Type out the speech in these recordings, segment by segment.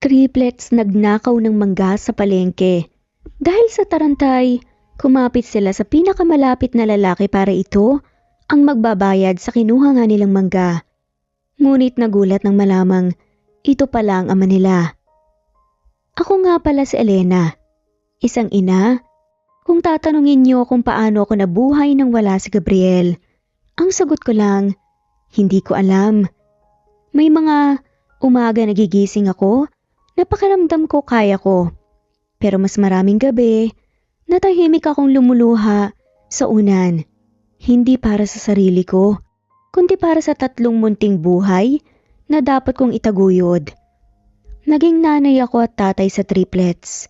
Triplets nagnakaw ng mangga sa palengke. Dahil sa tarantay, kumapit sila sa pinakamalapit na lalaki para ito ang magbabayad sa kinuha nga nilang mangga. Ngunit nagulat ng malamang ito pala ang ama nila. Ako nga pala si Elena, isang ina. Kung tatanungin niyo kung paano ako nabuhay nang wala si Gabriel, ang sagot ko lang, hindi ko alam. May mga umaga nagigising ako, napakaramdam ko kaya ko. Pero mas maraming gabi, natahimik akong lumuluha sa unan. Hindi para sa sarili ko, kundi para sa 3 munting buhay na dapat kong itaguyod. Naging nanay ako at tatay sa triplets.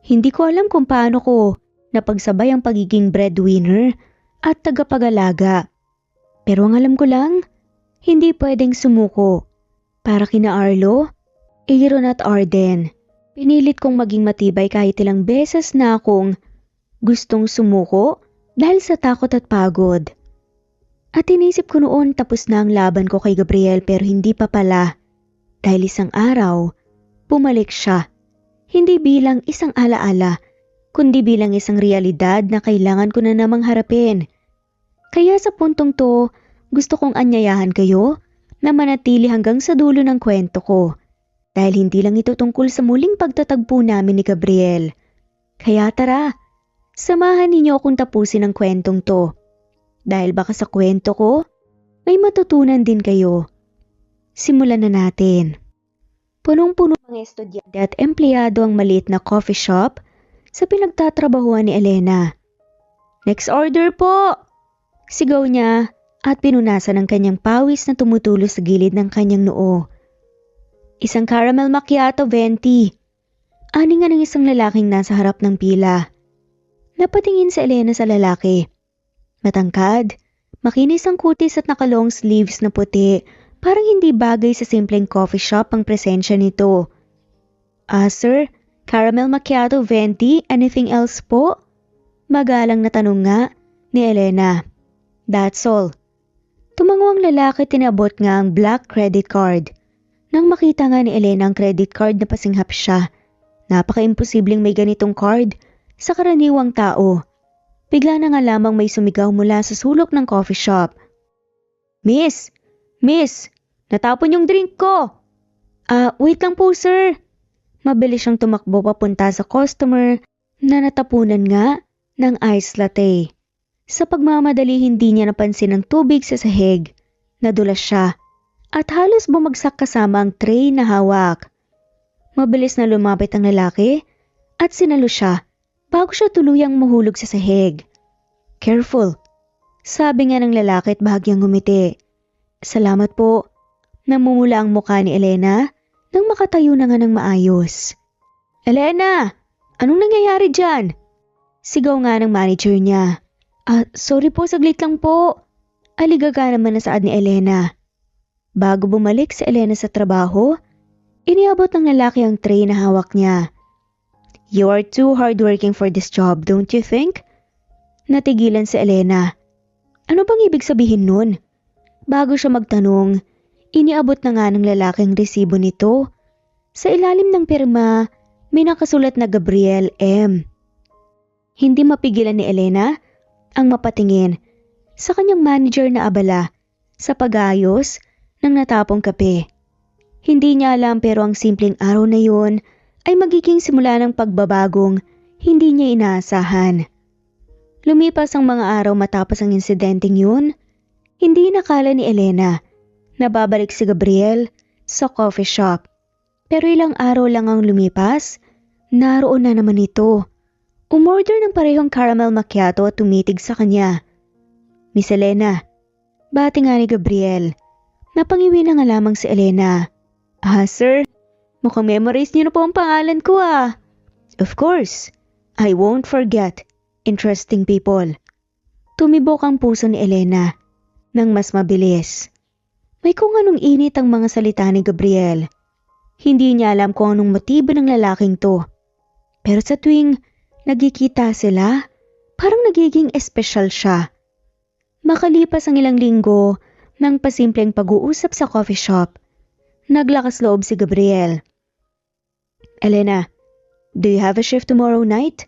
Hindi ko alam kung paano ko napagsabay ang pagiging breadwinner at tagapag-alaga. Pero ang alam ko lang, hindi pwedeng sumuko. Para kina Arlo, Aaron at Arden, pinilit kong maging matibay kahit ilang beses na akong gustong sumuko dahil sa takot at pagod. At inisip ko noon tapos na ang laban ko kay Gabriel pero hindi pa pala. Dahil isang araw, bumalik siya. Hindi bilang isang alaala, kundi bilang isang realidad na kailangan ko na namang harapin. Kaya sa puntong to, gusto kong anyayahan kayo na manatili hanggang sa dulo ng kwento ko. Dahil hindi lang ito tungkol sa muling pagtatagpo namin ni Gabriel. Kaya tara, samahan ninyo akong tapusin ang kwentong to. Dahil baka sa kwento ko, may matutunan din kayo. Simulan na natin. Punong-puno mga estudyante at empleyado ang maliit na coffee shop sa pinagtatrabahuan ni Elena. Next order po! Sigaw niya at pinunasan ang kanyang pawis na tumutulo sa gilid ng kanyang noo. Isang caramel macchiato 20. Aningan ng isang lalaking nasa harap ng pila. Napatingin si Elena sa lalaki. Matangkad, makinis ang kutis at naka-long sleeves na puti. Parang hindi bagay sa simpleng coffee shop ang presensya nito. Sir, caramel macchiato 20, anything else po? Magalang na tanong nga ni Elena. That's all. Tumango ang lalaki, tinabot nga ang black credit card. Nang makita nga ni Elena ang credit card, napasinghap siya. Napaka-imposibleng may ganitong card sa karaniwang tao. Bigla na nga lamang may sumigaw mula sa sulok ng coffee shop. Miss! Miss! Natapon yung drink ko! Wait lang po sir. Mabilis siyang tumakbo papunta sa customer na natapunan nga ng ice latte. Sa pagmamadali hindi niya napansin ang tubig sa sahig. Nadulas siya at halos bumagsak kasama ang tray na hawak. Mabilis na lumapit ang lalaki at sinalo siya bago siya tuluyang mahulog sa sahig. Careful, sabi nga ng lalaki at bahagyang ngumiti. Salamat po. Namumula ang mukha ni Elena nang makatayo na nga ng maayos. Elena! Anong nangyayari dyan? Sigaw nga ng manager niya. Sorry po, saglit lang po. Aligaga naman na saad ni Elena. Bago bumalik si Elena sa trabaho, iniabot ng lalaki ang tray na hawak niya. You are too hardworking for this job, don't you think? Natigilan si Elena. Ano bang ibig sabihin nun? Bago siya magtanong, iniabot na nga ng lalaki ang resibo nito. Sa ilalim ng pirma, may nakasulat na Gabriel M. Hindi mapigilan ni Elena ang mapatingin sa kanyang manager na abala sa pag-ayos ng natapong kape. Hindi niya alam pero ang simpleng araw na yun ay magiging simula ng pagbabagong hindi niya inaasahan. Lumipas ang mga araw matapos ang insidenteng yun, hindi nakala ni Elena na babalik si Gabriel sa coffee shop. Pero ilang araw lang ang lumipas, naroon na naman ito. Umorder ng parehong caramel macchiato at tumitig sa kanya. Miss Elena, bati nga ni Gabriel. Napangiwi na nga lamang si Elena. Sir, mukhang memorize niyo na po ang pangalan ko Of course, I won't forget. Interesting people. Tumibok ang puso ni Elena nang mas mabilis. May kung anong init ang mga salita ni Gabriel. Hindi niya alam kung anong motibo ng lalaking to. Pero sa tuwing nagkikita sila, parang nagiging espesyal siya. Makalipas ang ilang linggo ng pasimpleng pag-uusap sa coffee shop, naglakas loob si Gabriel. Elena, do you have a shift tomorrow night?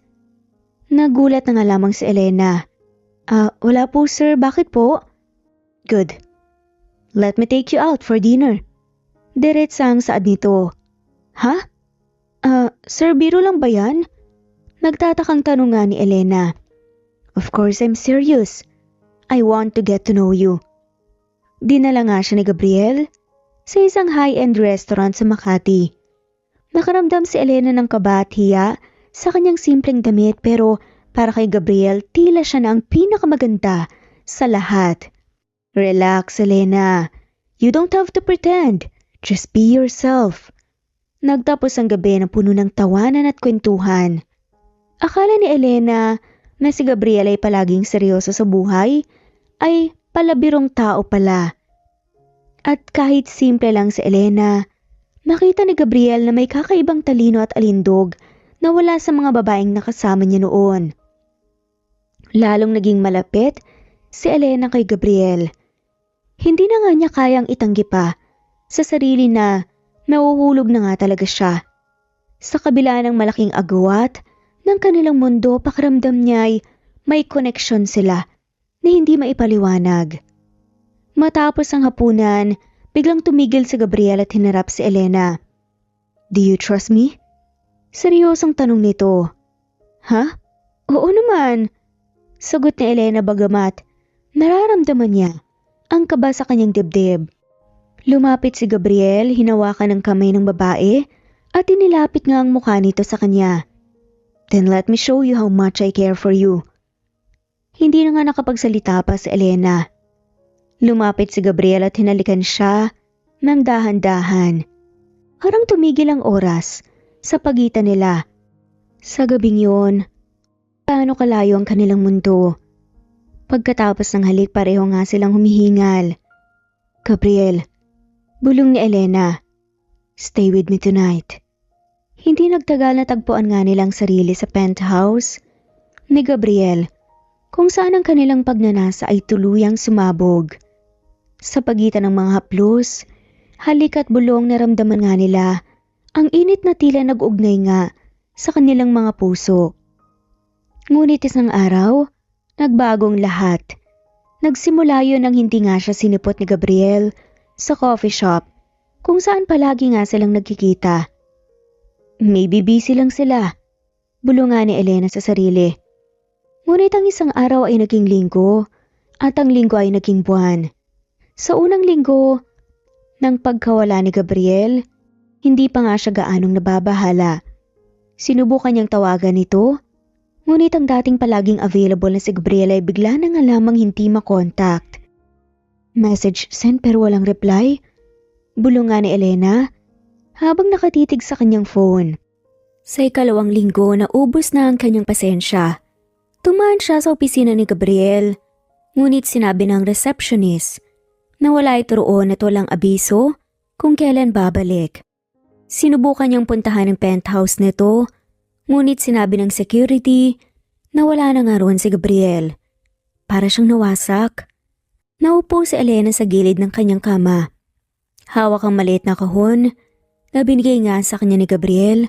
Nagulat na nga lamang si Elena. Wala po sir, bakit po? Good. Let me take you out for dinner. Diretsang saad nito. Ha? Sir, biro lang ba yan? Nagtatakang tanong nga ni Elena. Of course I'm serious. I want to get to know you. Dinala nga siya ni Gabriel sa isang high-end restaurant sa Makati. Nakaramdam si Elena ng kaba at hiya sa kanyang simpleng damit pero para kay Gabriel tila siya na ang pinakamaganda sa lahat. Relax, Elena. You don't have to pretend. Just be yourself. Nagtapos ang gabi na puno ng tawanan at kwentuhan. Akala ni Elena na si Gabriel ay palaging seryoso sa buhay, ay palabirong tao pala. At kahit simple lang si Elena, nakita ni Gabriel na may kakaibang talino at alindog na wala sa mga babaeng nakasama niya noon. Lalong naging malapit si Elena kay Gabriel. Hindi na nga niya kayang itanggi pa sa sarili na nahuhulog na nga talaga siya. Sa kabila ng malaking agwat ng kanilang mundo, pakiramdam niya ay may koneksyon sila na hindi maipaliwanag. Matapos ang hapunan, biglang tumigil si Gabriel at hinarap si Elena. Do you trust me? Seryosong tanong nito. Ha? Oo naman. Sagot ni Elena bagamat nararamdaman niya ang kaba sa kanyang dibdib. Lumapit si Gabriel, hinawakan ng kamay ng babae at inilapit nga ang mukha nito sa kanya. Then let me show you how much I care for you. Hindi na nga nakapagsalita pa si Elena. Lumapit si Gabriel at hinalikan siya ng dahan-dahan. Parang tumigil ang oras sa pagitan nila. Sa gabing yun, paano kalayo ang kanilang mundo? Pagkatapos ng halik, pareho nga silang humihingal. Gabriel, bulong ni Elena, stay with me tonight. Hindi nagtagal na tagpuan nga nilang sarili sa penthouse ni Gabriel, kung saan ang kanilang pagnanasa ay tuluyang sumabog. Sa pagitan ng mga haplos, halik at bulong naramdaman nga nila ang init na tila nag-ugnay nga sa kanilang mga puso. Ngunit isang araw, nagbagong lahat. Nagsimula yun nang hindi nga siya sinipot ni Gabriel sa coffee shop kung saan palagi nga silang nagkikita. Maybe busy lang sila, bulong nga ni Elena sa sarili. Ngunit ang isang araw ay naging linggo at ang linggo ay naging buwan. Sa unang linggo ng pagkawala ni Gabriel, hindi pa nga siya gaanong nababahala. Sinubukan niyang tawagan ito, ngunit ang dating palaging available na si Gabriel ay bigla na nga lamang hindi makontakt. Message sent pero walang reply, bulong nga ni Elena habang nakatitig sa kanyang phone. Sa ikalawang linggo, naubos na ang kanyang pasensya. Tumaan siya sa opisina ni Gabriel, ngunit sinabi ng receptionist na wala ito roon at walang abiso kung kailan babalik. Sinubukan niyang puntahan ang penthouse nito, ngunit sinabi ng security na wala na nga roon si Gabriel. Para siyang nawasak. Naupo si Elena sa gilid ng kanyang kama. Hawak ang maliit na kahon na binigay nga sa kanya ni Gabriel.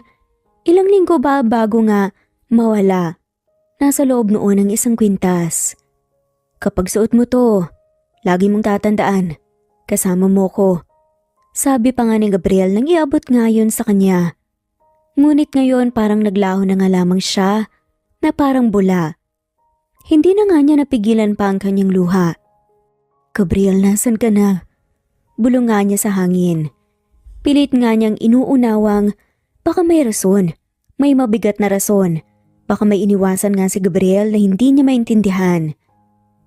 Ilang linggo ba bago nga mawala? Nasa loob noon ang isang kwintas. Kapag suot mo to, lagi mong tatandaan, kasama mo ko. Sabi pa nga ni Gabriel nang iabot nga yun sa kanya. Ngunit ngayon parang naglaho na nga lamang siya na parang bula. Hindi na nga niya napigilan pa ang kanyang luha. Gabriel, nasan ka na? Bulong nga niya sa hangin. Pilit nga niyang inuunawang baka may rason, may mabigat na rason. Baka may iniwasan nga si Gabriel na hindi niya maintindihan.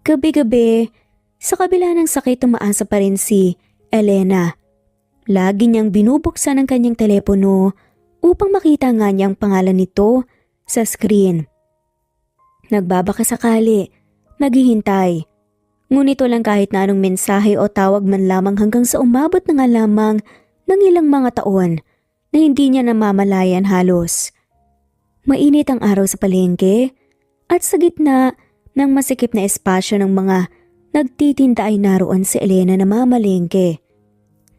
Gabi-gabi, sa kabila ng sakit umaasa pa rin si Elena. Lagi niyang binubuksan ang kanyang telepono upang makita nga niya ang pangalan nito sa screen. Nagbabaka sakali, naghihintay. Ngunit walang kahit na anong mensahe o tawag man lamang hanggang sa umabot na nga lamang ng ilang mga taon na hindi niya namamalayan halos. Mainit ang araw sa palengke at sa gitna ng masikip na espasyo ng mga nagtitinda ay naroon si Elena na mamalengke.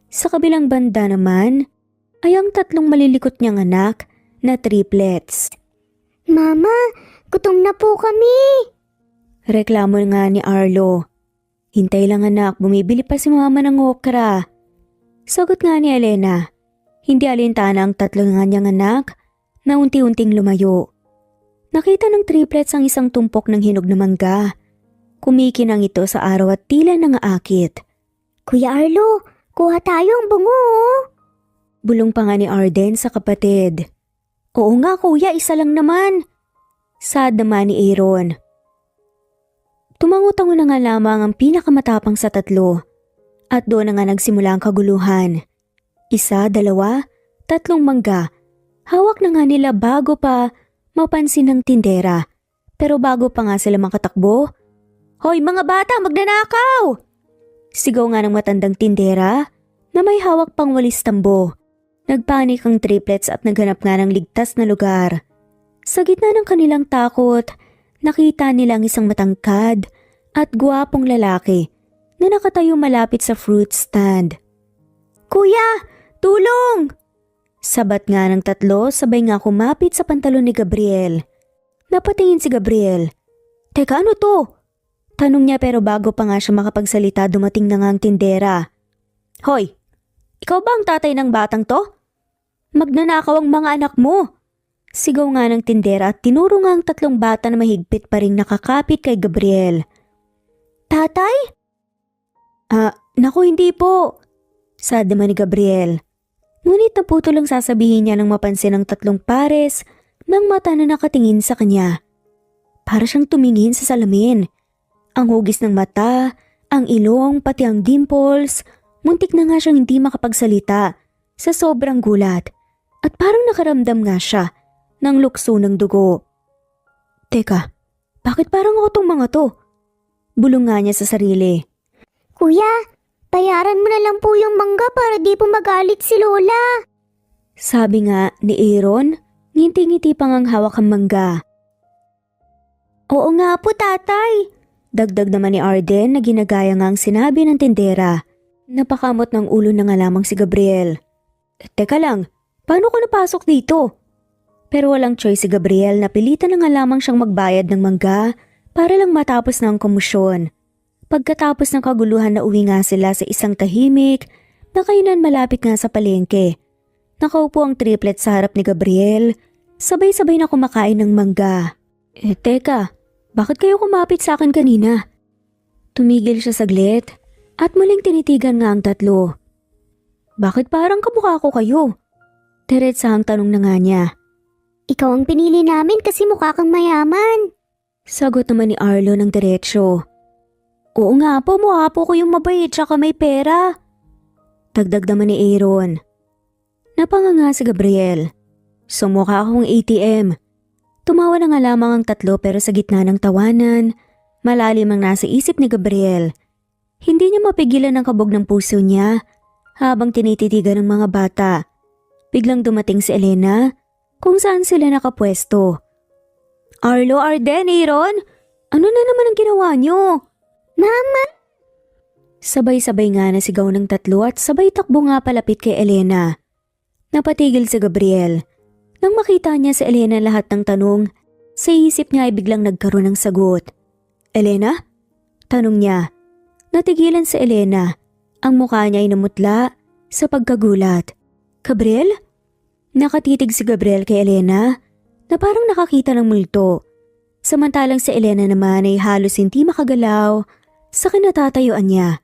Sa kabilang banda naman, ay ang tatlong malilikot niyang anak na triplets. Mama, gutom na po kami. Reklamo nga ni Arlo. Hintay lang anak, bumibili pa si mama ng okra. Sagot nga ni Elena. Hindi alintana ang tatlo nga niyang anak na unti-unting lumayo. Nakita ng triplets ang isang tumpok ng hinog na mangga. Kumikinang ito sa araw at tila nangaakit. Kuya Arlo, kuha tayo ang bungo. Bulong pa nga ni Arden sa kapatid. Oo nga kuya, isa lang naman. Sad naman ni Aaron. Tumango-tango na nga lamang ang pinakamatapang sa tatlo. At doon na nga nagsimula ang kaguluhan. Isa, dalawa, tatlong mangga. Hawak na nga nila bago pa mapansin ng tindera. Pero bago pa nga sila makatakbo, "Hoy mga bata, magnanakaw!" Sigaw nga ng matandang tindera na may hawak pang walis tambo. Nagpanik ang triplets at naghanap nga ng ligtas na lugar. Sa gitna ng kanilang takot, nakita nilang isang matangkad at guwapong lalaki na nakatayo malapit sa fruit stand. "Kuya, tulong!" Sabat nga ng tatlo sabay nga kumapit sa pantalon ni Gabriel. Napatingin si Gabriel. "Teka, ano to?" Tanong niya pero bago pa nga siya makapagsalita dumating na nga ang tindera. "Hoy, ikaw ba ang tatay ng batang to? Magnanakaw ang mga anak mo!" Sigaw nga ng tindera at tinuro nga ang tatlong bata na mahigpit pa rin nakakapit kay Gabriel. "Tatay?" Naku hindi po." Sad naman ni Gabriel. Ngunit naputo lang sasabihin niya nang mapansin ang tatlong pares ng mata na nakatingin sa kanya. Para siyang tumingin sa salamin. Ang hugis ng mata, ang ilong, pati ang dimples, muntik na nga siyang hindi makapagsalita sa sobrang gulat at parang nakaramdam nga siya ng lukso ng dugo. "Teka, bakit parang ako tong mga to?" Bulong nga niya sa sarili. Kuya, bayaran mo na lang po yung mangga para di po magalit si Lola. Sabi nga ni Aaron, ngiti-ngiti pang ang hawak ang mangga. "Oo nga po tatay." Dagdag naman ni Arden na ginagaya nga ang sinabi ng tindera. Napakamot ng ulo na nga lamang si Gabriel. Teka lang, paano ko napasok dito? Pero walang choice si Gabriel na pilitan na nga lamang siyang magbayad ng mangga para lang matapos na ang komosyon. Pagkatapos ng kaguluhan na uwi nga sila sa isang tahimik na kainan malapit nga sa palengke. Nakaupo ang triplet sa harap ni Gabriel, sabay-sabay na kumakain ng mangga. Teka, bakit kayo kumapit sa akin kanina? Tumigil siya saglit at muling tinitigan nga ang tatlo. Bakit parang kamukha ko kayo? Diretsahang tanong na nga niya. Ikaw ang pinili namin kasi mukha kang mayaman. Sagot naman ni Arlo ng diretsyo. Oo nga po, mukha po ko yung mabait tsaka may pera. Dagdag naman ni Aaron. Napanganga si Gabriel. Sumukha akong ATM. Tumawa na nga lamang ang tatlo pero sa gitna ng tawanan, malalim ang nasa isip ni Gabriel. Hindi niya mapigilan ang kabog ng puso niya habang tinititigan ng mga bata. Biglang dumating si Elena kung saan sila nakapwesto. Arlo, Arden, Aaron, ano na naman ang ginawa niyo? Mama! Sabay-sabay nga nasigaw ng tatlo at sabay takbo nga palapit kay Elena. Napatigil si Gabriel. Nang makita niya si Elena lahat ng tanong, sa isip niya ay biglang nagkaroon ng sagot. Elena? Tanong niya. Natigilan si Elena. Ang mukha niya ay namutla sa pagkagulat. Gabriel? Nakatitig si Gabriel kay Elena na parang nakakita ng multo. Samantalang si Elena naman ay halos hindi makagalaw sa kinatatayuan niya.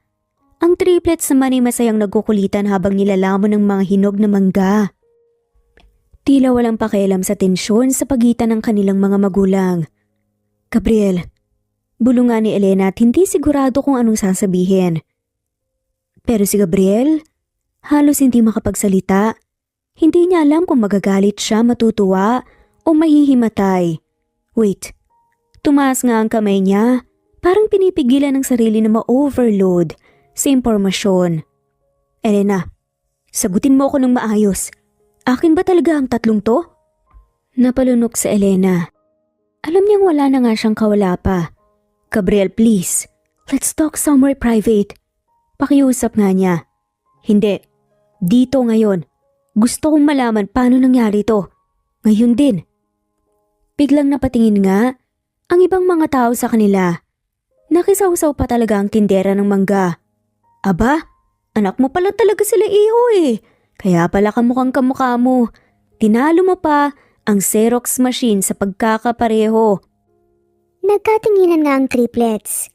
Ang triplets naman ay masayang nagkukulitan habang nilalamon ng mga hinog na mangga. Tila walang pakialam sa tensyon sa pagitan ng kanilang mga magulang. Gabriel, bulong nga ni Elena at hindi sigurado kung anong sasabihin. Pero si Gabriel, halos hindi makapagsalita. Hindi niya alam kung magagalit siya, matutuwa o mahihimatay. Wait, tumaas nga ang kamay niya, parang pinipigilan ng sarili na ma-overload sa impormasyon. Elena, sagutin mo ako ng maayos. Akin ba talaga ang tatlong to? Napalunok sa Elena. Alam niyang wala na nga siyang kawala pa. Gabriel, please. Let's talk somewhere private. Pakiusap nga niya. Hindi. Dito ngayon. Gusto kong malaman paano nangyari to. Ngayon din. Biglang napatingin nga ang ibang mga tao sa kanila. Nakisawsaw pa talaga ang tindera ng mangga. Aba, anak mo pala talaga sila iho eh. Kaya pala kamukhang kamukha mo. Tinalo mo pa ang Xerox machine sa pagkakapareho. Nagkatinginan nga ang triplets.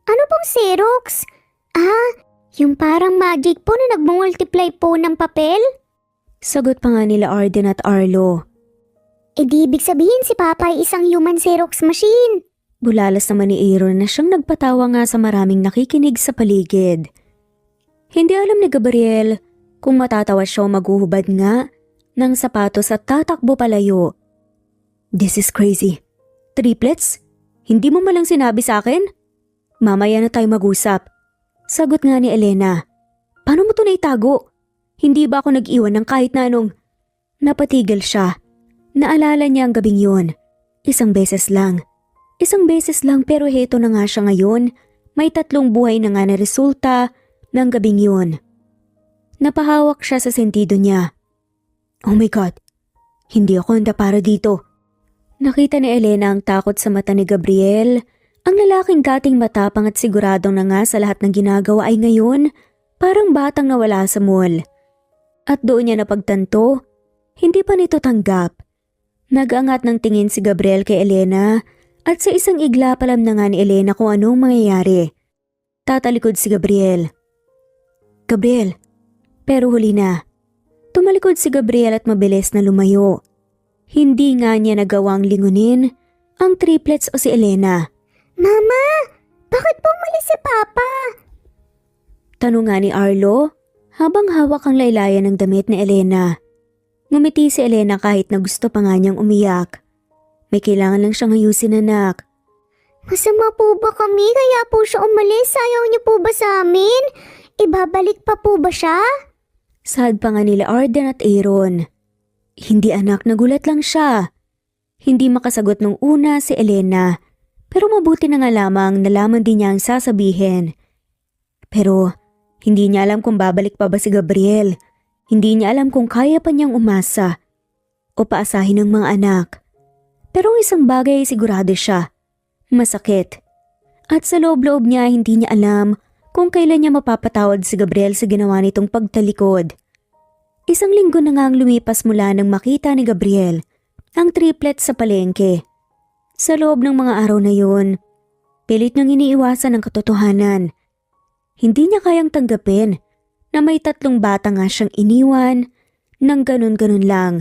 Ano pong Xerox? Yung parang magic po na nagmumultiply po ng papel? Sagot pa nga nila Arden at Arlo. Di ibig sabihin si Papa ay isang human Xerox machine. Bulalas naman ni Aaron na siyang nagpatawa nga sa maraming nakikinig sa paligid. Hindi alam ni Gabriel kung matatawa siya o maghuhubad nga ng sapatos at tatakbo palayo. This is crazy. Triplets? Hindi mo malang sinabi sa akin? Mamaya na tayo mag-usap. Sagot nga ni Elena. Paano mo to naitago? Hindi ba ako nag-iwan ng kahit na anong... Napatigil siya. Naalala niya ang gabing yun. Isang beses lang pero heto na nga siya ngayon. May 3 buhay na nga na resulta ng gabing yun. Napahawak siya sa sentido niya. Oh my God, hindi ako handa para dito. Nakita ni Elena ang takot sa mata ni Gabriel. Ang lalaking dating matapang at siguradong na nga sa lahat ng ginagawa ay ngayon parang batang nawala sa mall. At doon niya napagtanto, hindi pa nito tanggap. Nag-angat ng tingin si Gabriel kay Elena at sa isang igla palam na nga ni Elena kung anong mangyayari. Tatalikod si Gabriel. Gabriel, pero huli na. Tumalikod si Gabriel at mabilis na lumayo. Hindi nga niya nagawang lingunin ang triplets o si Elena. Mama, bakit po umalis si Papa? Tanong nga ni Arlo habang hawak ang laylayan ng damit ni Elena. Ngumiti si Elena kahit na gusto pa nga niyang umiyak. May kailangan lang siyang ayusin, anak. Masama po ba kami kaya po siya umalis? Ayaw niyo po ba sa amin? Ibabalik pa po ba siya? Sad pa nga nila Arden at Aaron. Hindi anak, nagulat lang siya. Hindi makasagot nung una si Elena. Pero mabuti na nga lamang nalaman din niya ang sasabihin. Pero hindi niya alam kung babalik pa ba si Gabriel. Hindi niya alam kung kaya pa niyang umasa o paasahin ng mga anak. Pero ang isang bagay ay sigurado siya. Masakit. At sa loob-loob niya hindi niya alam kung kailan niya mapapatawad si Gabriel sa ginawa nitong pagtalikod. 1 linggo na nga ang lumipas mula nang makita ni Gabriel ang triplets sa palengke. Sa loob ng mga araw na yun, pilit niyang iniiwasan ang katotohanan. Hindi niya kayang tanggapin na may 3 bata nga siyang iniwan ng ganun-ganun lang.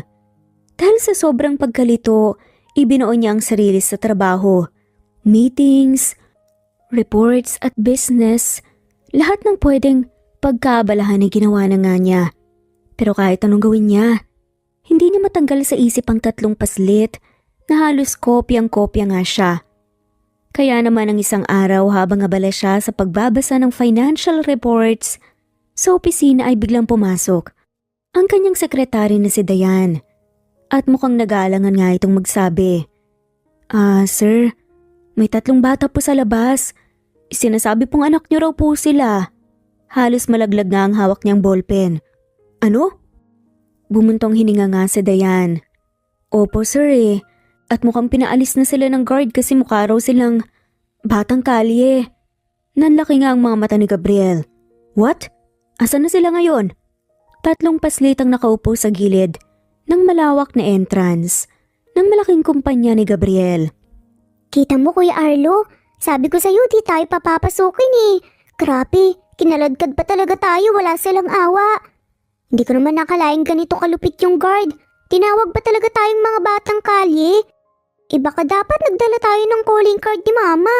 Dahil sa sobrang pagkalito, ibinuo niya ang sarili sa trabaho, meetings, reports at business. Lahat ng pwedeng pagkaabalahan ay ginawa na nga niya. Pero kahit anong gawin niya, hindi niya matanggal sa isip ang 3 paslit na halos kopyang-kopya nga siya. Kaya naman ang isang araw habang abala siya sa pagbabasa ng financial reports, sa opisina ay biglang pumasok ang kanyang sekretary na si Dayan. At mukhang nag-aalangan nga itong magsabi. Sir, may 3 bata po sa labas. Sinasabi pong anak niyo raw po sila. Halos malaglag nga ang hawak niyang ballpen. Ano? Bumuntong hininga nga si Dayan. Opo sir At mukhang pinaalis na sila ng guard kasi mukha raw silang batang kalye. Nanlaki nga ang mga mata ni Gabriel. What? Asan na sila ngayon? 3 paslit ang nakaupo sa gilid ng malawak na entrance ng malaking kumpanya ni Gabriel. Kita mo Kuya Arlo, sabi ko sa'yo di tayo papapasukin Grabe, kinaladkad pa talaga tayo, wala silang awa. Hindi ko naman nakalaing ganito kalupit yung guard. Tinawag pa talaga tayong mga batang kalye. Baka dapat nagdala tayo ng calling card ni Mama.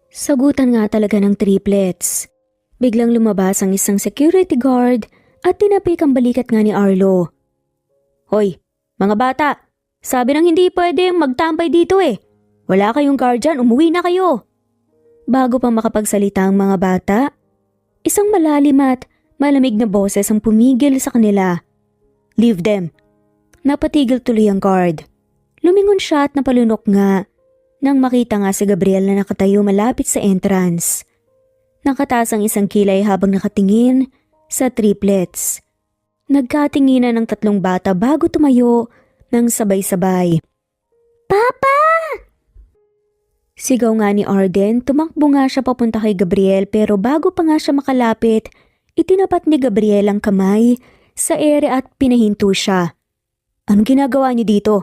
Sagutan nga talaga ng triplets. Biglang lumabas ang isang security guard at tinapik ang balikat nga ni Arlo. Hoy, mga bata, sabi nang hindi pwede magtambay dito Wala kayong guardian, umuwi na kayo. Bago pa makapagsalita ang mga bata, isang malalim at malamig na boses ang pumigil sa kanila. Leave them. Napatigil tuloy ang guard. Lumingon siya at napalunok nga nang makita nga si Gabriel na nakatayo malapit sa entrance. Nakataas ang isang kilay habang nakatingin sa triplets. Nagkatinginan ng tatlong bata bago tumayo ng sabay-sabay. Papa! Sigaw nga ni Arden, tumakbo nga siya papunta kay Gabriel pero bago pa nga siya makalapit, itinapat ni Gabriel ang kamay sa ere at pinahinto siya. Anong ginagawa niyo dito?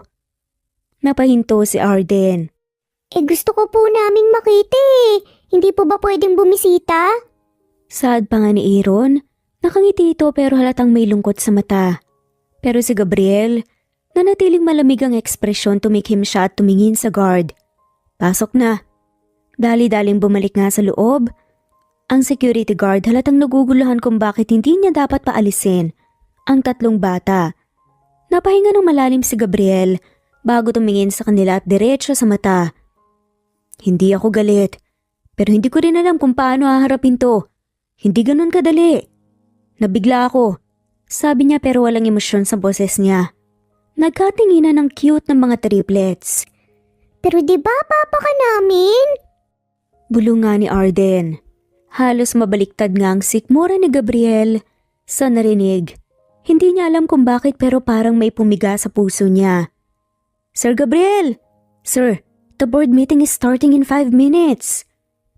Napahinto si Arden. Gusto ko po naming makita eh. Hindi po ba pwedeng bumisita? Saad pa nga ni Aaron, nakangiti ito pero halatang may lungkot sa mata. Pero si Gabriel, nanatiling malamig ang ekspresyon, tumikim siya at tumingin sa guard. Pasok na. Dali-daling bumalik nga sa loob. Ang security guard halatang naguguluhan kung bakit hindi niya dapat paalisin ang tatlong bata. Napahinga ng malalim si Gabriel bago tumingin sa kanila at diretso sa mata. Hindi ako galit, pero hindi ko rin alam kung paano haharapin to. Hindi ganun kadali. Nabigla ako, sabi niya pero walang emosyon sa boses niya. Nagkatinginan ng cute ng mga triplets. Pero di ba papa ka namin? Bulong nga ni Arden. Halos mabaliktad nga ang sikmura ni Gabriel sa narinig. Hindi niya alam kung bakit pero parang may pumiga sa puso niya. Sir Gabriel! Sir, the board meeting is starting in 5 minutes.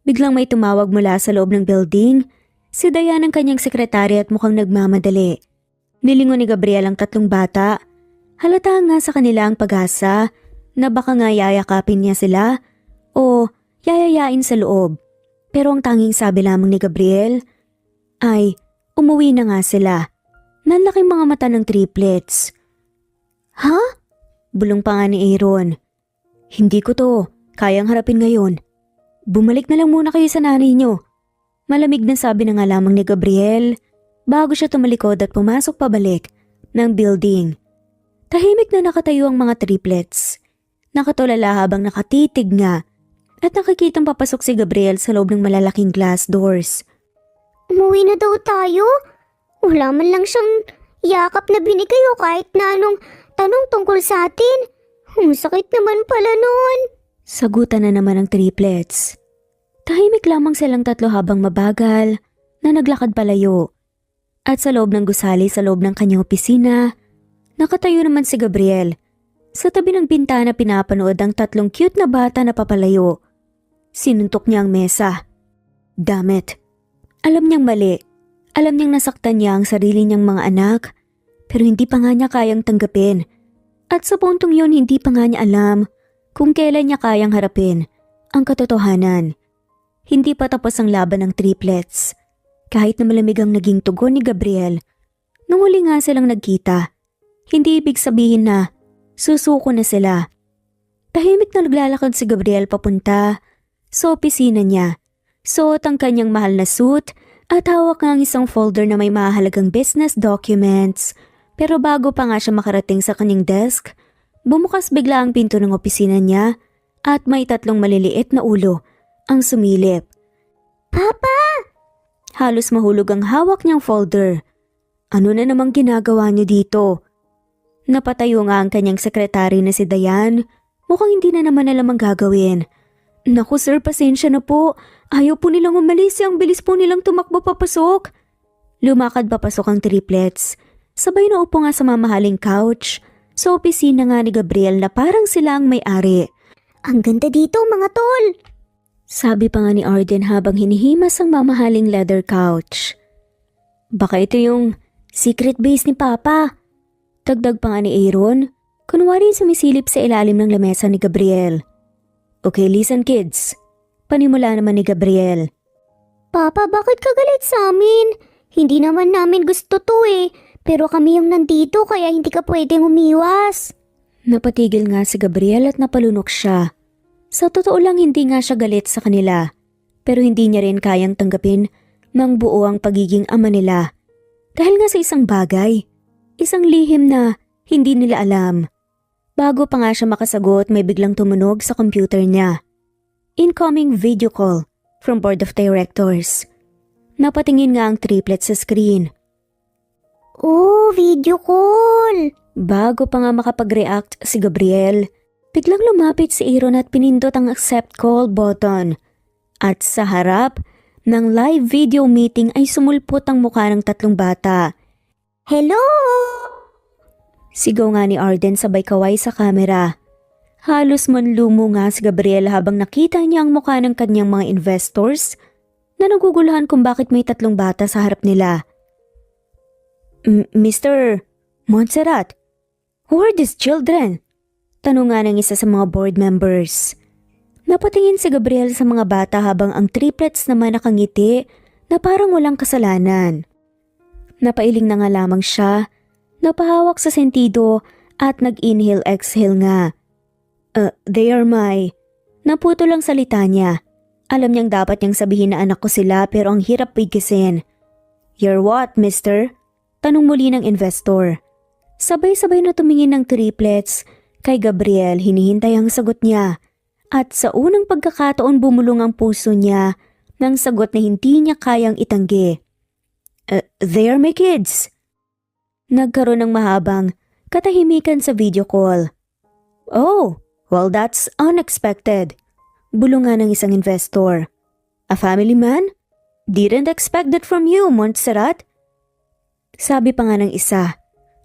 Biglang may tumawag mula sa loob ng building. Si Dayan ang kanyang sekretary at mukhang nagmamadali. Nilingon ni Gabriel ang tatlong bata. Halata nga sa kanila ang pag-asa na baka nga yayakapin niya sila o yayayain sa loob. Pero ang tanging sabi lamang ni Gabriel ay umuwi na nga sila. Nanlaking mga mata ng triplets. Ha? Bulong pa nga ni Aaron. Hindi ko to kayang harapin ngayon. Bumalik na lang muna kayo sa nanay niyo. Malamig na sabi na nga lamang ni Gabriel bago siya tumalikod at pumasok pabalik ng building. Tahimik na nakatayo ang mga triplets. Nakatulala habang nakatitig nga at nakikitang papasok si Gabriel sa loob ng malalaking glass doors. Umuwi na daw tayo? Wala man lang siyang yakap na binigay o kahit na anong tanong tungkol sa atin. Ang sakit naman pala nun. Sagutan na naman ang triplets. Tahimik lamang silang tatlo habang mabagal na naglakad palayo. At sa loob ng gusali sa loob ng kanyang opisina, nakatayo naman si Gabriel. Sa tabi ng bintana pinapanood ang tatlong cute na bata na papalayo. Sinuntok niya ang mesa. Dammit. Alam niyang mali. Alam niyang nasaktan niya ang sarili niyang mga anak. Pero hindi pa nga niya kayang tanggapin. At sa puntong yun hindi pa nga niya alam kung kailan niya kayang harapin ang katotohanan. Hindi pa tapos ang laban ng triplets. Kahit na malamig ang naging tugon ni Gabriel, nung huli nga silang nagkita, hindi ibig sabihin na susuko na sila. Tahimik na naglalakad si Gabriel papunta sa opisina niya. Suot ang kanyang mahal na suit at hawak nga ang isang folder na may mahalagang business documents. Pero bago pa nga siya makarating sa kanyang desk, bumukas bigla ang pinto ng opisina niya at may tatlong maliliit na ulo ang sumilip. Papa! Halos mahulog ang hawak niyang folder. Ano na namang ginagawa niyo dito? Napatayo nga ang kanyang sekretary na si Dayan. Mukhang hindi na naman alam ang gagawin. Naku sir, pasensya na po. Ayaw po nilang umalis. Ang bilis po nilang tumakbo papasok. Lumakad papasok ang triplets. Sabay na upo nga sa mamahaling couch. Sa opisina nga ni Gabriel na parang sila ang may-ari. Ang ganda dito mga tol. Sabi pa nga ni Arden habang hinihimas ang mamahaling leather couch. Baka ito yung secret base ni Papa. Dagdag pa nga ni Aaron, kunwari sumisilip sa ilalim ng lamesa ni Gabriel. Okay, listen kids. Panimula naman ni Gabriel. Papa, bakit ka galit sa amin? Hindi naman namin gusto to eh. Pero kami yung nandito kaya hindi ka pwedeng umiwas. Napatigil nga si Gabriel at napalunok siya. Sa totoo lang hindi nga siya galit sa kanila. Pero hindi niya rin kayang tanggapin ng buo ang pagiging ama nila. Dahil nga sa isang bagay. Isang lihim na hindi nila alam. Bago pa nga siya makasagot may biglang tumunog sa computer niya. Incoming video call from Board of Directors. Napatingin nga ang triplet sa screen. Oh, video call! Bago pa nga makapag-react si Gabriel, biglang lumapit si Aaron at pinindot ang accept call button. At sa harap ng live video meeting ay sumulpot ang mukha ng tatlong bata. Hello? Sigaw nga ni Arden sabay kaway sa kamera. Halos manlumo nga si Gabriel habang nakita niya ang mukha ng kanyang mga investors na naguguluhan kung bakit may 3 bata sa harap nila. Mr. Montserrat, who are these children? Tanong nga ng isa sa mga board members. Napatingin si Gabriel sa mga bata habang ang triplets naman nakangiti na parang walang kasalanan. Napailing na nga lamang siya, napahawak sa sentido at nag-inhale-exhale nga. They are my... Naputo lang salita niya. Alam niyang dapat niyang sabihin na anak ko sila pero ang hirap bigkasin. You're what, mister? Tanong muli ng investor. Sabay-sabay na tumingin ng triplets. Kay Gabriel hinihintay ang sagot niya. At sa unang pagkakataon bumulong ang puso niya ng sagot na hindi niya kayang itanggi. They are my kids. Nagkaroon ng mahabang katahimikan sa video call. Oh, well that's unexpected. Bulungan ng isang investor. A family man? Didn't expect that from you, Montserrat. Sabi pa nga ng isa.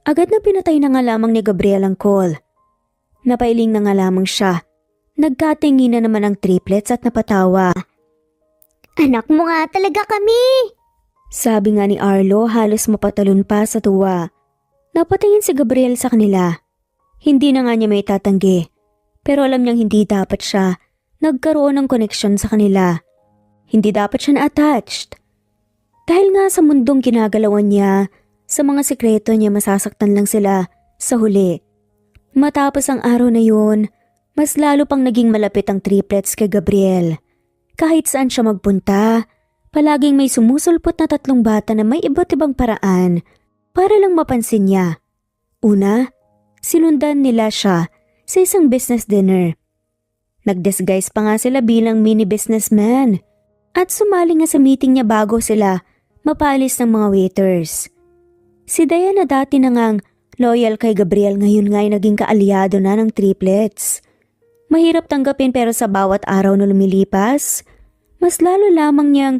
Agad na pinatay na nga lamang ni Gabriel ang call. Napailing na nga lamang siya. Nagkatingin na naman ang triplets at napatawa. Anak mo nga talaga kami! Sabi nga ni Arlo halos mapatalon pa sa tuwa. Napatingin si Gabriel sa kanila. Hindi na nga niya may tatanggi. Pero alam niyang hindi dapat siya nagkaroon ng koneksyon sa kanila. Hindi dapat siya na-attached. Dahil nga sa mundong ginagalawan niya, sa mga sekreto niya masasaktan lang sila sa huli. Matapos ang araw na yun, mas lalo pang naging malapit ang triplets kay Gabriel. Kahit saan siya magpunta, palaging may sumusulpot na 3 bata na may iba't ibang paraan para lang mapansin niya. Una, sinundan nila siya sa isang business dinner. Nag-disguise pa nga sila bilang mini businessman at sumali nga sa meeting niya bago sila mapalis ng mga waiters. Si Diana dati na ngang loyal kay Gabriel ngayon nga'y naging kaalyado na ng triplets. Mahirap tanggapin pero sa bawat araw na lumilipas, mas lalo lamang niyang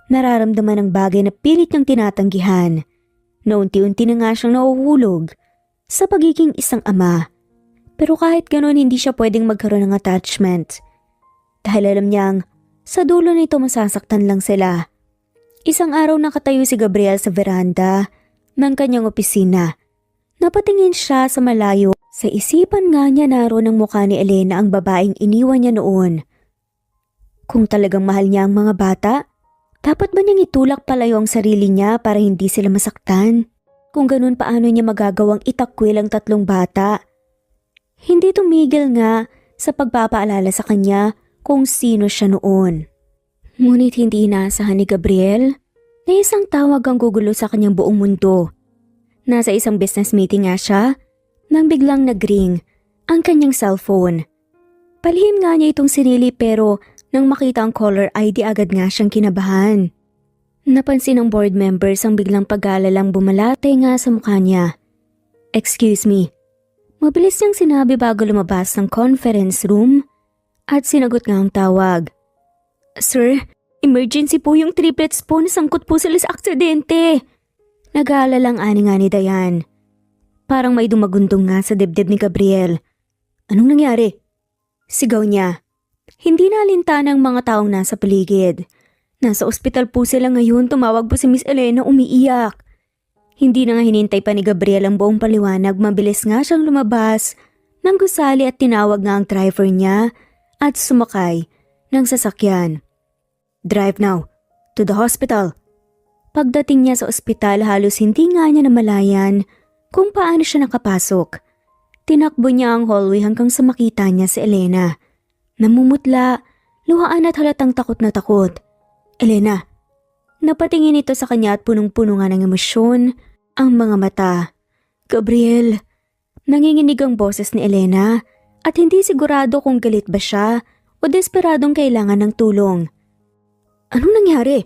nararamdaman ang bagay na pilit niyang tinatanggihan. Na unti-unti na nga siyang nahuhulog sa pagiging isang ama. Pero kahit ganoon hindi siya pwedeng magkaroon ng attachment. Dahil alam niyang sa dulo nito masasaktan lang sila. Isang araw nakatayo si Gabriel sa veranda ng kanyang opisina. Napatingin siya sa malayo. Sa isipan nga niya naroon ang mukha ni Elena ang babaeng iniwan niya noon. Kung talagang mahal niya ang mga bata, dapat ba niyang itulak palayo ang sarili niya para hindi sila masaktan? Kung ganun paano niya magagawang itakwil ang 3 bata? Hindi tumigil nga sa pagpapaalala sa kanya kung sino siya noon. Ngunit hindi inaasahan ni Gabriel na isang tawag ang gugulo sa kanyang buong mundo. Nasa isang business meeting nga siya nang biglang nag-ring ang kanyang cellphone. Palihim nga niya itong sinili pero nang makita ang caller ID agad nga siyang kinabahan. Napansin ng board members ang biglang pag-aalalang bumalate nga sa mukha niya. Excuse me. Mabilis niyang sinabi bago lumabas ng conference room at sinagot nga ang tawag. Sir, emergency po yung triplets po, nasangkot po sila sa aksidente. Nag-aalalang ani nga ni Dayan. Parang may dumagundong nga sa dibdib ni Gabriel. Anong nangyari? Sigaw niya. Hindi nalinta ng mga taong nasa paligid. Nasa ospital po sila ngayon, tumawag po si Miss Elena umiiyak. Hindi na nga hinintay pa ni Gabriel ang buong paliwanag, mabilis nga siyang lumabas ng gusali at tinawag nga ang driver niya at sumakay ng sasakyan. Drive now, to the hospital. Pagdating niya sa ospital halos hindi nga niya namalayan kung paano siya nakapasok. Tinakbo niya ang hallway hanggang sa makita niya si Elena. Namumutla, luhaan at halatang takot na takot. Elena, napatingin ito sa kanya at punong-puno nga ng emosyon ang mga mata. Gabriel, nanginginig ang boses ni Elena at hindi sigurado kung galit ba siya o desperadong kailangan ng tulong. Anong nangyari?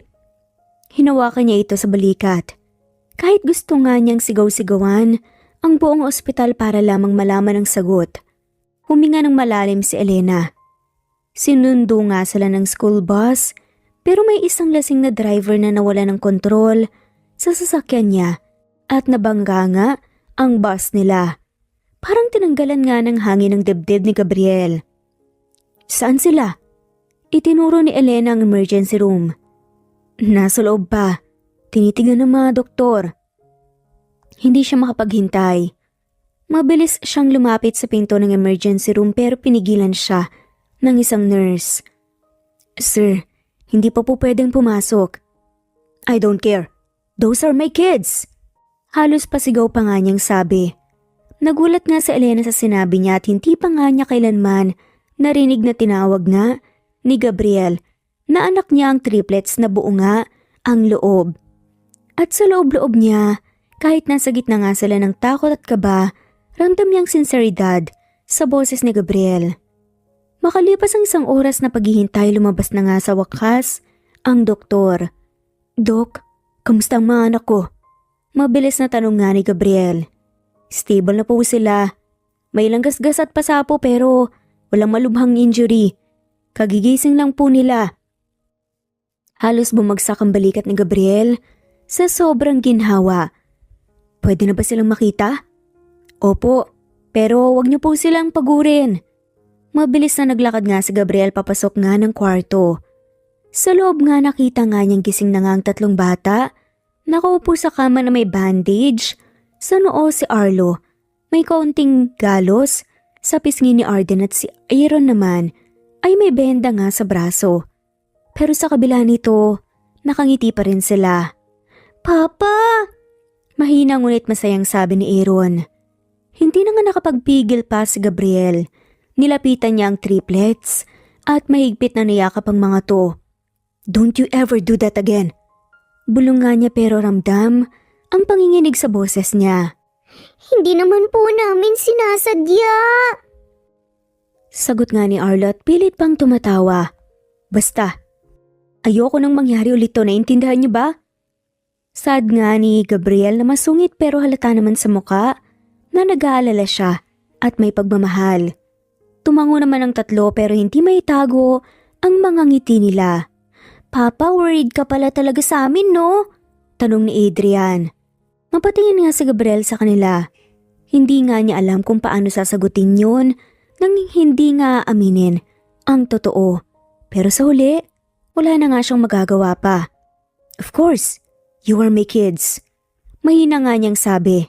Hinawakan niya ito sa balikat. Kahit gusto nga niyang sigaw-sigawan ang buong ospital para lamang malaman ang sagot. Huminga ng malalim si Elena. Sinundo nga sila ng school bus pero may isang lasing na driver na nawala ng kontrol sa sasakyan niya at nabangga nga ang bus nila. Parang tinanggalan nga ng hangin ng dibdib ni Gabriel. Saan sila? Itinuro ni Elena ang emergency room. Nasa loob pa. Tinitigan ng mga doktor. Hindi siya makapaghintay. Mabilis siyang lumapit sa pinto ng emergency room pero pinigilan siya ng isang nurse. Sir, hindi pa po pwedeng pumasok. I don't care. Those are my kids. Halos pasigaw pa nga niyang sabi. Nagulat nga si Elena sa sinabi niya at hindi pa nga niya kailanman narinig na tinawag nga ni Gabriel na anak niya ang triplets na buo nga ang loob. At sa loob-loob niya, kahit nasa gitna nga sila ng takot at kaba, ramdam niyang sinseridad sa boses ni Gabriel. Makalipas ang isang oras na paghihintay, lumabas na nga sa wakas ang doktor. Dok, kamusta ang mga anak ko? Mabilis na tanong nga ni Gabriel. Stable na po sila. May ilang gasgas at pasapo pero walang malubhang injury. Kagigising lang po nila. Halos bumagsak ang balikat ni Gabriel sa sobrang ginhawa. Pwede na ba silang makita? Opo, pero wag niyo po silang pagurin. Mabilis na naglakad nga si Gabriel papasok nga ng kwarto. Sa loob nga nakita nga niyang gising na nga ang 3 bata. Nakaupo sa kama na may bandage. Sa noo si Arlo, may kaunting galos. Sa pisngi ni Arden at si Aaron naman ay may benda nga sa braso. Pero sa kabila nito, nakangiti pa rin sila. Papa! Mahina ngunit masayang sabi ni Aaron. Hindi na nga nakapagpigil pa si Gabriel. Nilapitan niya ang triplets at mahigpit na niyakap ang mga to. Don't you ever do that again. Bulong nga niya pero ramdam ang panginginig sa boses niya. Hindi naman po namin sinasadya. Sagot nga ni Arlo at pilit pang tumatawa. Basta, ayoko nang mangyari ulit to, naintindihan niyo ba? Sad nga ni Gabriel na masungit pero halata naman sa muka na nag-aalala siya at may pagmamahal. Tumango naman ang 3 pero hindi maitago ang mga ngiti nila. Papa, worried ka pala talaga sa amin, no? Tanong ni Adrian. Mapatingin nga si Gabriel sa kanila. Hindi nga niya alam kung paano sasagutin yun nang hindi nga aminin ang totoo. Pero sa huli, wala na nga siyang magagawa pa. Of course, you are my kids. Mahina nga niyang sabi.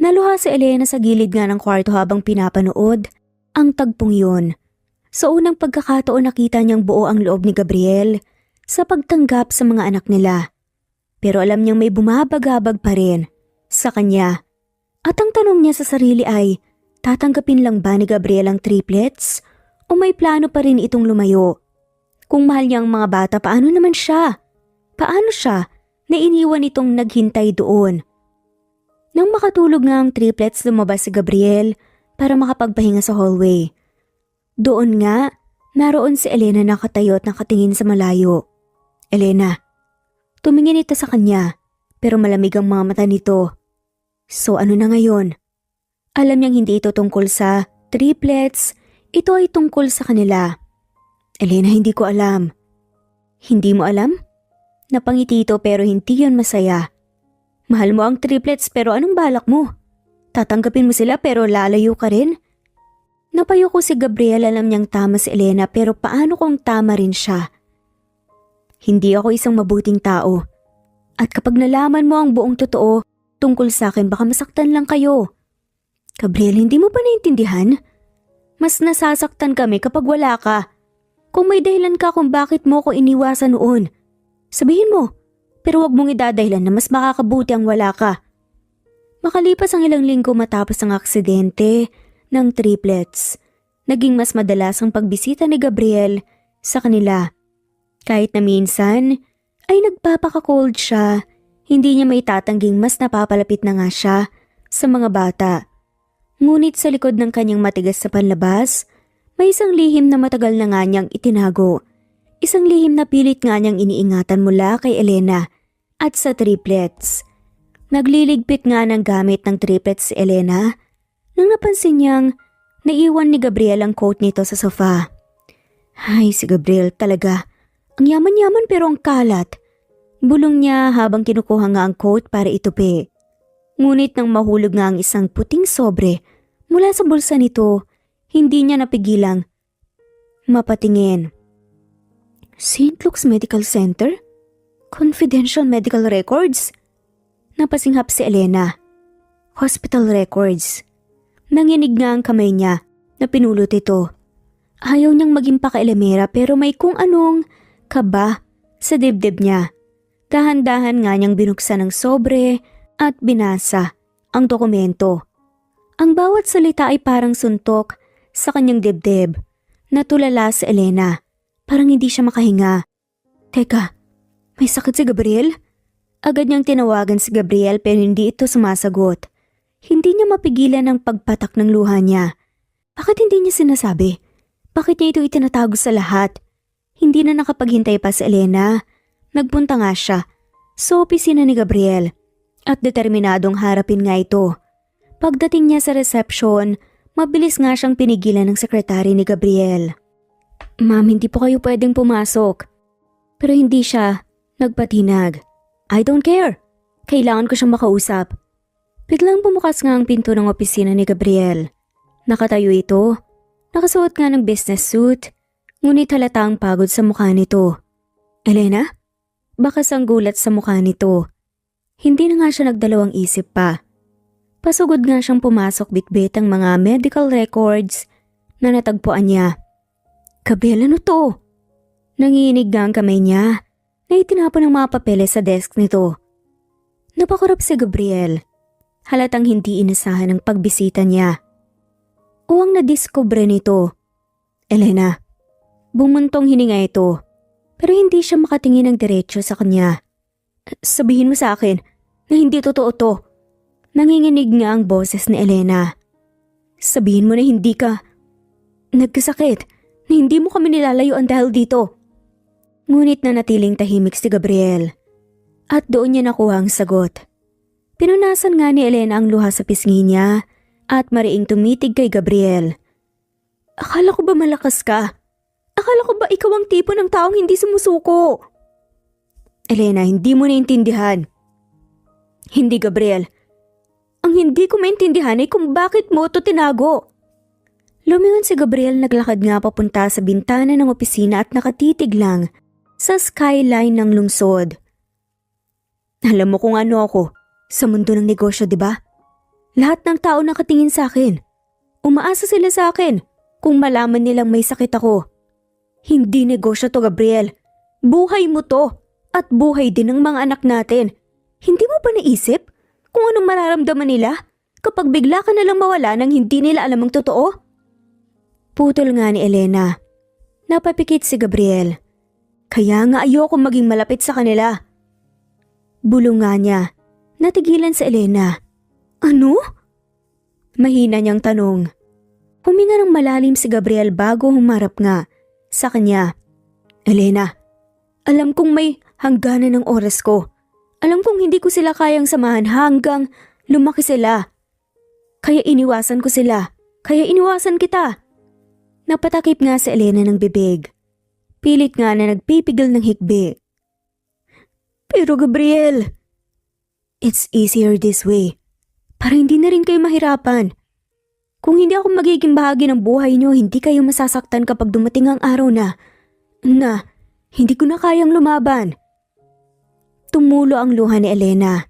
Naluha si Elena sa gilid nga ng kwarto habang pinapanood ang tagpong yun. Sa unang pagkakataon nakita niyang buo ang loob ni Gabriel sa pagtanggap sa mga anak nila. Pero alam niyang may bumabagabag pa rin sa kanya. At ang tanong niya sa sarili ay, tatanggapin lang ba ni Gabriel ang triplets o may plano pa rin itong lumayo? Kung mahal niya ang mga bata, paano naman siya? Paano siya na iniwan itong naghintay doon? Nang makatulog nga ang triplets, lumabas si Gabriel para makapagpahinga sa hallway. Doon nga, naroon si Elena nakatayo at nakatingin sa malayo. Elena, tumingin ito sa kanya pero malamig ang mga mata nito. So ano na ngayon? Alam niyang hindi ito tungkol sa triplets, ito ay tungkol sa kanila. Elena, hindi ko alam. Hindi mo alam? Napangiti ito pero hindi yun masaya. Mahal mo ang triplets pero anong balak mo? Tatanggapin mo sila pero lalayo ka rin? Napayo ko si Gabriel, alam niyang tama si Elena pero paano kung tama rin siya? Hindi ako isang mabuting tao. At kapag nalaman mo ang buong totoo tungkol sa akin, baka masaktan lang kayo. Gabriel, hindi mo ba naintindihan? Mas nasasaktan kami kapag wala ka. Kung may dahilan ka kung bakit mo ko iniwasan noon, sabihin mo. Pero wag mong idadahilan na mas makakabuti ang wala ka. Makalipas ang ilang linggo matapos ang aksidente ng triplets, naging mas madalas ang pagbisita ni Gabriel sa kanila. Kahit na minsan ay nagpapaka-cold siya, hindi niya maitatangging mas napapalapit na nga siya sa mga bata. Ngunit sa likod ng kanyang matigas sa panlabas, may isang lihim na matagal na nga niyang itinago. Isang lihim na pilit nga niyang iniingatan mula kay Elena at sa triplets. Nagliligpit nga ng gamit ng triplets si Elena nang napansin niyang naiwan ni Gabriel ang coat nito sa sofa. Ay, si Gabriel talaga. Ang yaman-yaman pero ang kalat. Bulong niya habang kinukuha nga ang coat para itupi. Ngunit nang mahulog nga ang isang puting sobre mula sa bulsa nito, hindi niya napigilang mapatingin. St. Luke's Medical Center? Confidential medical records? Napasinghap si Elena. Hospital records. Nanginig nga ang kamay niya na pinulot ito. Ayaw niyang maging pakailamera pero may kung anong kaba sa dibdib niya. Dahan-dahan nga niyang binuksan ang sobre at binasa ang dokumento. Ang bawat salita ay parang suntok sa kanyang dibdib. Natulala si Elena. Parang hindi siya makahinga. Teka, may sakit si Gabriel? Agad niyang tinawagan si Gabriel pero hindi ito sumasagot. Hindi niya mapigilan ang pagpatak ng luha niya. Bakit hindi niya sinasabi? Bakit niya ito itinatago sa lahat? Hindi na nakapaghintay pa si Elena. Nagpunta nga siya sa opisina ni Gabriel at determinadong harapin nga ito. Pagdating niya sa reception, mabilis nga siyang pinigilan ng sekretary ni Gabriel. Ma'am, hindi po kayo pwedeng pumasok. Pero hindi siya nagpatinag. I don't care. Kailangan ko siyang makausap. Biglang bumukas nga ang pinto ng opisina ni Gabriel. Nakatayo ito. Nakasuot nga ng business suit. Ngunit halata ang pagod sa mukha nito. Elena? Bakas ang gulat sa mukha nito. Hindi na nga siya nagdalawang isip pa. Pasugod nga siyang pumasok bitbit ang mga medical records na natagpuan niya. Gabriel, ano to? Nanginig nga ang kamay niya na itinapon ang mga papeles sa desk nito. Napakurap si Gabriel. Halatang hindi inasahan ang pagbisita niya. O ang nadiskubre nito. Elena, bumuntong hininga ito pero hindi siya makatingin ng diretso sa kanya. Sabihin mo sa akin na hindi totoo to. Nanginginig nga ang boses ni Elena. Sabihin mo na hindi ka nagkasakit, na hindi mo kami nilalayuan dahil dito. Ngunit nanatiling tahimik si Gabriel. At doon niya nakuha ang sagot. Pinunasan nga ni Elena ang luha sa pisngi niya at mariing tumitig kay Gabriel. Akala ko ba malakas ka? Akala ko ba ikaw ang tipo ng taong hindi sumusuko? Elena, hindi mo naintindihan. Hindi, Gabriel. Ang hindi ko maintindihan ay kung bakit mo ito tinago. Lumingon si Gabriel, naglakad nga papunta sa bintana ng opisina at nakatitig lang sa skyline ng lungsod. Alam mo kung ano ako sa mundo ng negosyo, di ba? Lahat ng tao nakatingin sa akin. Umaasa sila sa akin kung malaman nilang may sakit ako. Hindi negosyo to, Gabriel. Buhay mo to at buhay din ng mga anak natin. Hindi mo ba naisip kung anong mararamdaman nila kapag bigla ka nalang mawala nang hindi nila alam ang totoo? Putol nga ni Elena. Napapikit si Gabriel. Kaya nga ayoko maging malapit sa kanila. Bulong nga niya. Natigilan si Elena. Ano? Mahina niyang tanong. Huminga ng malalim si Gabriel bago humarap nga sa kanya. Elena, alam kong may hangganan ng oras ko. Alam kong hindi ko sila kayang samahan hanggang lumaki sila. Kaya iniwasan ko sila. Kaya iniwasan kita. Napatakip nga si Elena ng bibig. Pilit nga na nagpipigil ng hikbi. Pero Gabriel, it's easier this way. Para hindi na rin kayo mahirapan. Kung hindi ako magiging bahagi ng buhay niyo, hindi kayo masasaktan kapag dumating ang araw na hindi ko na kayang lumaban. Tumulo ang luha ni Elena.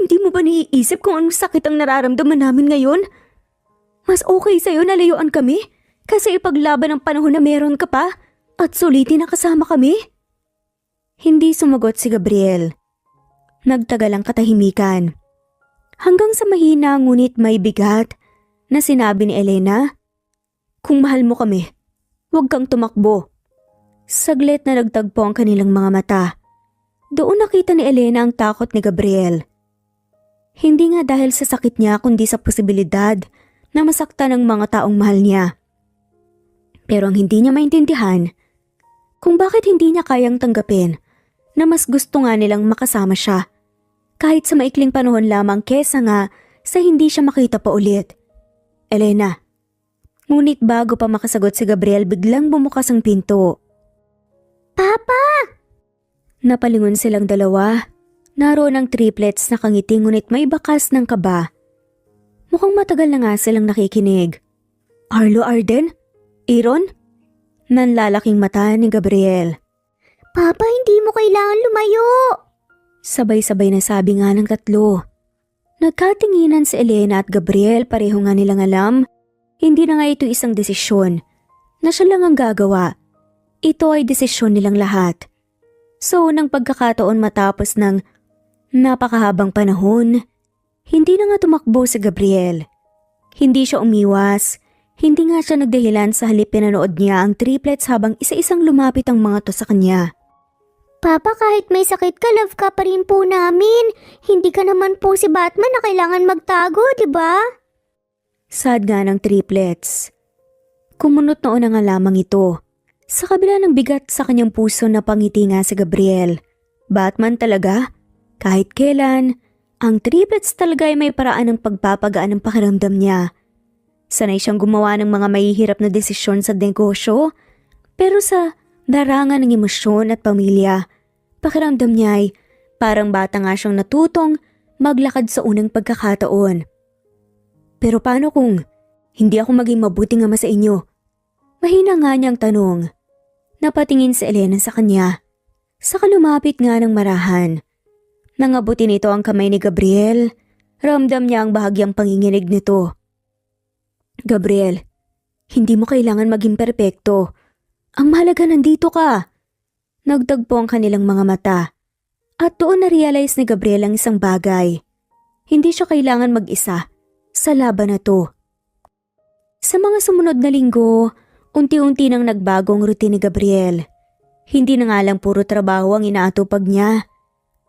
Hindi mo ba naiisip kung anong sakit ang nararamdaman namin ngayon? Mas okay sa'yo na layuan kami kasi ipaglaban ang panahon na meron ka pa at sulitin na kasama kami? Hindi sumagot si Gabriel. Nagtagal ang katahimikan. Hanggang sa mahina ngunit may bigat na sinabi ni Elena, kung mahal mo kami, huwag kang tumakbo. Saglit na nagtagpo ang kanilang mga mata. Doon nakita ni Elena ang takot ni Gabriel. Hindi nga dahil sa sakit niya kundi sa posibilidad na masaktan ang mga taong mahal niya. Pero ang hindi niya maintindihan, kung bakit hindi niya kayang tanggapin na mas gusto nga nilang makasama siya. Kahit sa maikling panahon lamang kesa nga sa hindi siya makita pa ulit. Elena. Ngunit bago pa makasagot si Gabriel, biglang bumukas ang pinto. Papa! Napalingon silang dalawa. Naroon ang triplets na kangiti ngunit may bakas ng kaba. Mukhang matagal na nga silang nakikinig. Arlo, Arden? Aaron? Nanlalaking mata ni Gabriel. Papa, hindi mo kailangan lumayo. Sabay-sabay na sabi nga ng tatlo. Nagkatinginan si Elena at Gabriel, pareho nga nilang alam. Hindi na nga ito isang desisyon na siya lang ang gagawa. Ito ay desisyon nilang lahat. So, nang pagkakataon matapos ng napakahabang panahon, hindi na nga tumakbo si Gabriel. Hindi siya umiwas. Hindi nga siya nagdahilan sa halip pinanood niya ang triplets habang isa-isang lumapit ang mga to sa kanya. Papa, kahit may sakit ka, love ka pa rin po namin. Hindi ka naman po si Batman na kailangan magtago, di ba? Sad nga ng triplets. Kumunot noon nga lamang ito. Sa kabila ng bigat sa kanyang puso na pangiti nga si Gabriel. Batman talaga? Kahit kailan, ang triplets talaga ay may paraan ng pagpapagaan ng pakiramdam niya. Sanay siyang gumawa ng mga mahihirap na desisyon sa negosyo, pero sa darangan ng emosyon at pamilya, pakiramdam niya ay parang bata nga siyang natutong maglakad sa unang pagkakataon. Pero paano kung hindi ako maging mabuting ama sa inyo? Mahina nga niyang tanong. Napatingin si Elena sa kanya. Saka lumapit nga ng marahan. Nangabuti nito ang kamay ni Gabriel. Ramdam niya ang bahagyang panginginig nito. Gabriel, hindi mo kailangan maging perpekto. Ang mahalaga nandito ka. Nagtagpo ang kanilang mga mata. At doon na-realize ni Gabriel ang isang bagay. Hindi siya kailangan mag-isa sa laban na to. Sa mga sumunod na linggo, unti-unti nang nagbagong routine ni Gabriel. Hindi na nga lang puro trabaho ang inaatupag niya.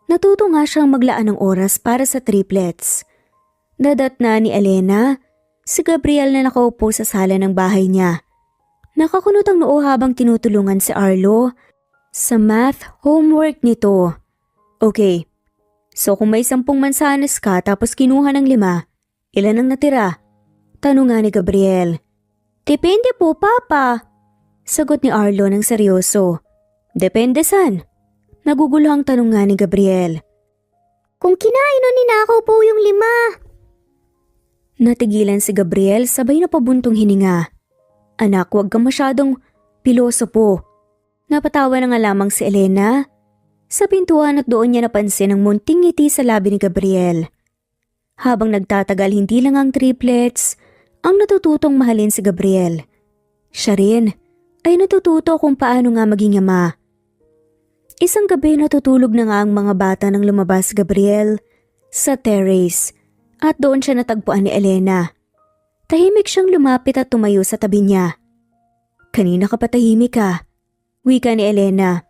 Natuto nga siyang maglaan ng oras para sa triplets. Dadat na ni Elena, si Gabriel na nakaupo sa sala ng bahay niya. Nakakunot ang noo habang tinutulungan si Arlo sa math homework nito. Okay, so kung may 10 mansanas ka tapos kinuha ng 5, ilan ang natira? Tanong nga ni Gabriel. Depende po, Papa. Sagot ni Arlo ng seryoso. Depende saan? Naguguluhang tanong nga ni Gabriel. Kung kinain o ninakaw po yung 5. Natigilan si Gabriel sabay na pabuntong hininga. Anak, huwag kang masyadong pilosopo. Napatawa na nga lamang si Elena. Sa pintuan at doon niya napansin ang munting ngiti sa labi ni Gabriel. Habang nagtatagal hindi lang ang triplets ang natututong mahalin si Gabriel. Siya rin ay natututo kung paano nga maging ama. Isang gabi natutulog na nga ang mga bata nang lumabas Gabriel sa terrace at doon siya natagpuan ni Elena. Tahimik siyang lumapit at tumayo sa tabi niya. Kanina ka pa tahimik ka, wika ni Elena.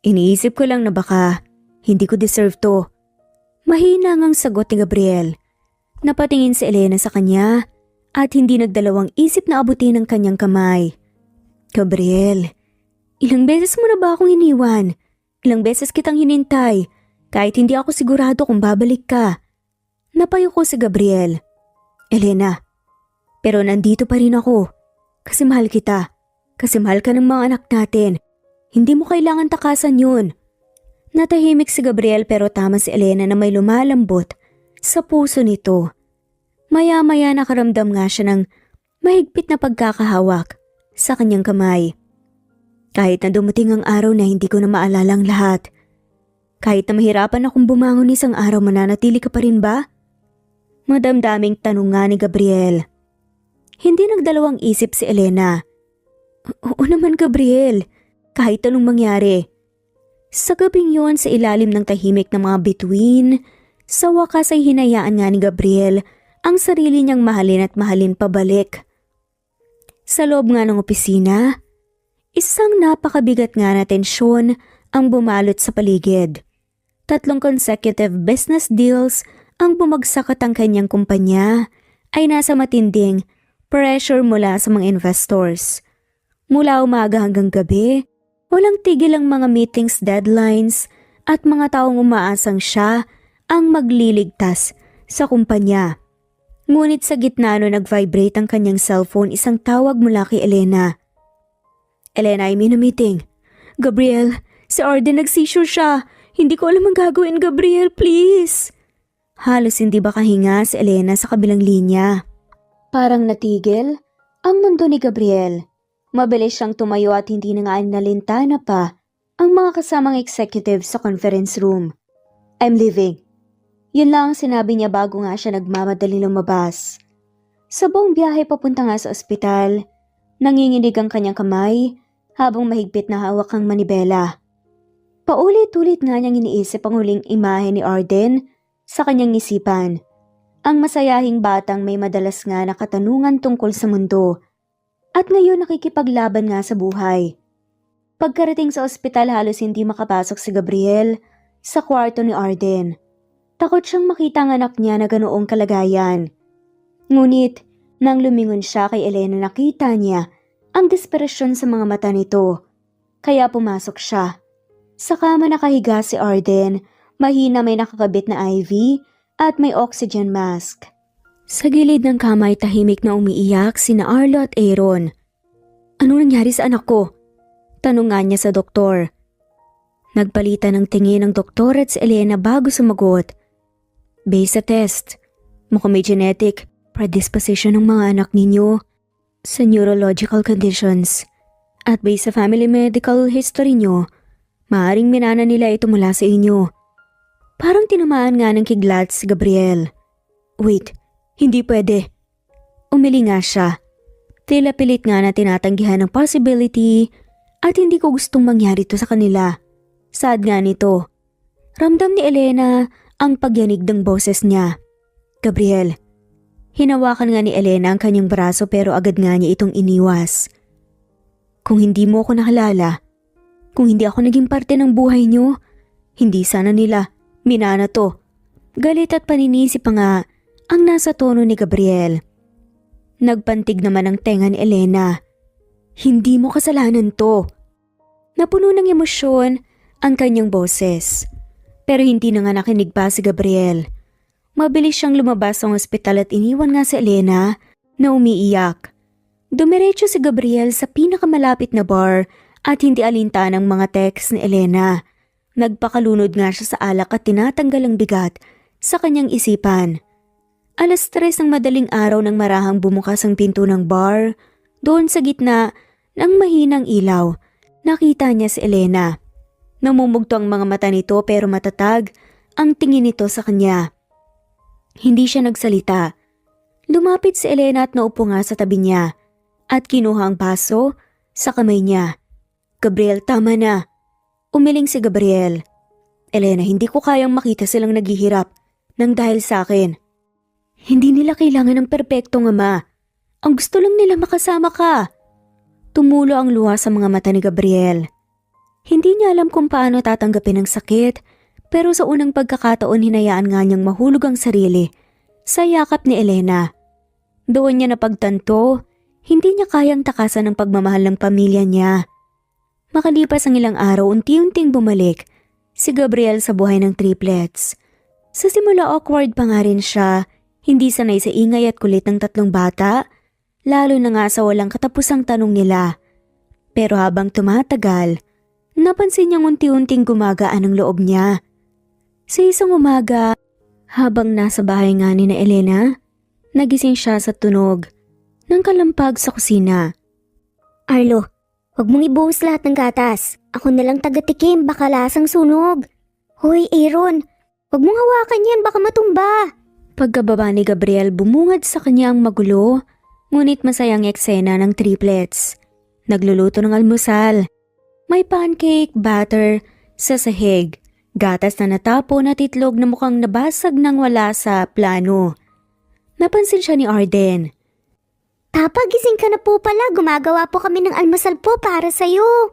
Iniisip ko lang na baka hindi ko deserve to. Mahina ngang sagot ni Gabriel. Napatingin si Elena sa kanya at hindi nagdalawang isip na abutin ang kanyang kamay. Gabriel, ilang beses mo na ba akong iniwan? Ilang beses kitang hinintay kahit hindi ako sigurado kung babalik ka. Napayo ko si Gabriel. Elena, pero nandito pa rin ako kasi mahal kita. Kasi mahal ka ng mga anak natin. Hindi mo kailangan takasan yun. Natahimik si Gabriel pero tama si Elena na may lumalambot sa puso nito. Maya-maya nakaramdam nga siya ng mahigpit na pagkakahawak sa kanyang kamay. Kahit na dumating ang araw na hindi ko na maalala ang lahat. Kahit na mahirapan akong bumangon isang araw, mananatili ka pa rin ba? Madamdaming tanong nga ni Gabriel. Hindi nagdalawang isip si Elena. Oo naman Gabriel, kahit anong mangyari. Sa gabing yun sa ilalim ng tahimik na mga bituin, sa wakas ay hinayaan nga ni Gabriel ang sarili niyang mahalin at mahalin pabalik. Sa loob nga ng opisina, isang napakabigat nga na tensyon ang bumalot sa paligid. 3 consecutive business deals ang bumagsak at ang kanyang kumpanya ay nasa matinding pressure mula sa mga investors. Mula umaga hanggang gabi, walang tigil ang mga meetings, deadlines at mga taong umaasang siya ang magliligtas sa kumpanya. Ngunit sa gitna no nag-vibrate ang kanyang cellphone, isang tawag mula kay Elena. Elena, I'm in a meeting. Gabriel, si Arden nag-seizure siya. Hindi ko alam ang gagawin, Gabriel, please. Halos hindi makahinga si Elena sa kabilang linya. Parang natigil ang mundo ni Gabriel. Mabilis siyang tumayo at hindi na nga nalintana pa ang mga kasamang executive sa conference room. I'm leaving. Yun lang ang sinabi niya bago nga siya nagmamadali lumabas. Sa buong biyahe papunta nga sa ospital, nanginginig ang kanyang kamay habang mahigpit na hawak ang manibela. Paulit-ulit nga niyang iniisip ang huling imahe ni Arden sa kanyang isipan. Ang masayahing batang may madalas nga na katanungan tungkol sa mundo at ngayon nakikipaglaban nga sa buhay. Pagkarating sa ospital halos hindi makapasok si Gabriel sa kwarto ni Arden. Takot siyang makita ang anak niya na ganoong kalagayan. Ngunit nang lumingon siya kay Elena nakita niya ang desperasyon sa mga mata nito. Kaya pumasok siya. Sa kama nakahiga si Arden, mahina may nakakabit na IV at may oxygen mask. Sa gilid ng kama ay tahimik na umiiyak sina Arlo at Aaron. Anong nangyari sa anak ko? Tanong nga niya sa doktor. Nagpalitan ng tingin ng doktor at si Elena bago sumagot. Based sa test, mukhang may genetic predisposition ng mga anak ninyo sa neurological conditions. At based sa family medical history nyo, maaaring minana nila ito mula sa inyo. Parang tinamaan nga ng kidlat si Gabriel. Wait, hindi pwede. Umili nga siya. Tila pilit nga na tinatanggihan ng possibility at hindi ko gustong mangyari to sa kanila. Sad nga nito. Ramdam ni Elena ang pagyanig ng boses niya. Gabriel. Hinawakan nga ni Elena ang kanyang braso pero agad nga niya itong iniwas. Kung hindi mo ako nakalala, kung hindi ako naging parte ng buhay niyo, hindi sana nila minana to. Galit at paninisi pa nga ang nasa tono ni Gabriel. Nagpantig naman ang tenga ni Elena. Hindi mo kasalanan to. Napuno ng emosyon ang kanyang boses. Pero hindi na nga nakinig pa si Gabriel. Mabilis siyang lumabas ng ospital at iniwan nga si Elena na umiiyak. Dumiretso si Gabriel sa pinakamalapit na bar at hindi alinta ng mga text ni Elena. Nagpakalunod nga siya sa alak at tinatanggal ang bigat sa kanyang isipan. 3:00 ng madaling araw nang marahang bumukas ang pinto ng bar. Doon sa gitna ng mahinang ilaw, nakita niya si Elena. Namumugto ang mga mata nito pero matatag ang tingin nito sa kanya. Hindi siya nagsalita. Lumapit si Elena at naupo nga sa tabi niya at kinuha ang baso sa kamay niya. Gabriel, tama na. Umiling si Gabriel. Elena, hindi ko kayang makita silang naghihirap nang dahil sa akin. Hindi nila kailangan ng perpektong ama. Ang gusto lang nila makasama ka. Tumulo ang luha sa mga mata ni Gabriel. Hindi niya alam kung paano tatanggapin ang sakit, pero sa unang pagkakataon hinayaan nga niyang mahulog ang sarili sa yakap ni Elena. Doon niya napagtanto, hindi niya kayang takasan ang pagmamahal ng pamilya niya. Makalipas ang ilang araw, unti-unting bumalik si Gabriel sa buhay ng triplets. Sa simula awkward pa nga rin siya, hindi sanay sa ingay at kulit ng tatlong bata, lalo na nga sa walang katapusang tanong nila. Pero habang tumatagal, napansin niyang unti-unting gumagaan ang loob niya. Sa isang umaga, habang nasa bahay nga ni na Elena, nagising siya sa tunog ng kalampag sa kusina. Arlo, wag mong ibuhos lahat ng gatas. Ako na lang taga-tikim, baka lasang sunog. Hoy, Aaron, wag mong hawakan yan, baka matumba. Pagkababa ni Gabriel, bumungad sa kanya ang magulo, ngunit masayang eksena ng triplets. Nagluluto ng almusal. May pancake, butter, sa sahig, gatas na natapon at itlog na mukhang nabasag nang wala sa plano. Napansin siya ni Arden. Papagising ka na po pala, gumagawa po kami ng almusal po para sa'yo.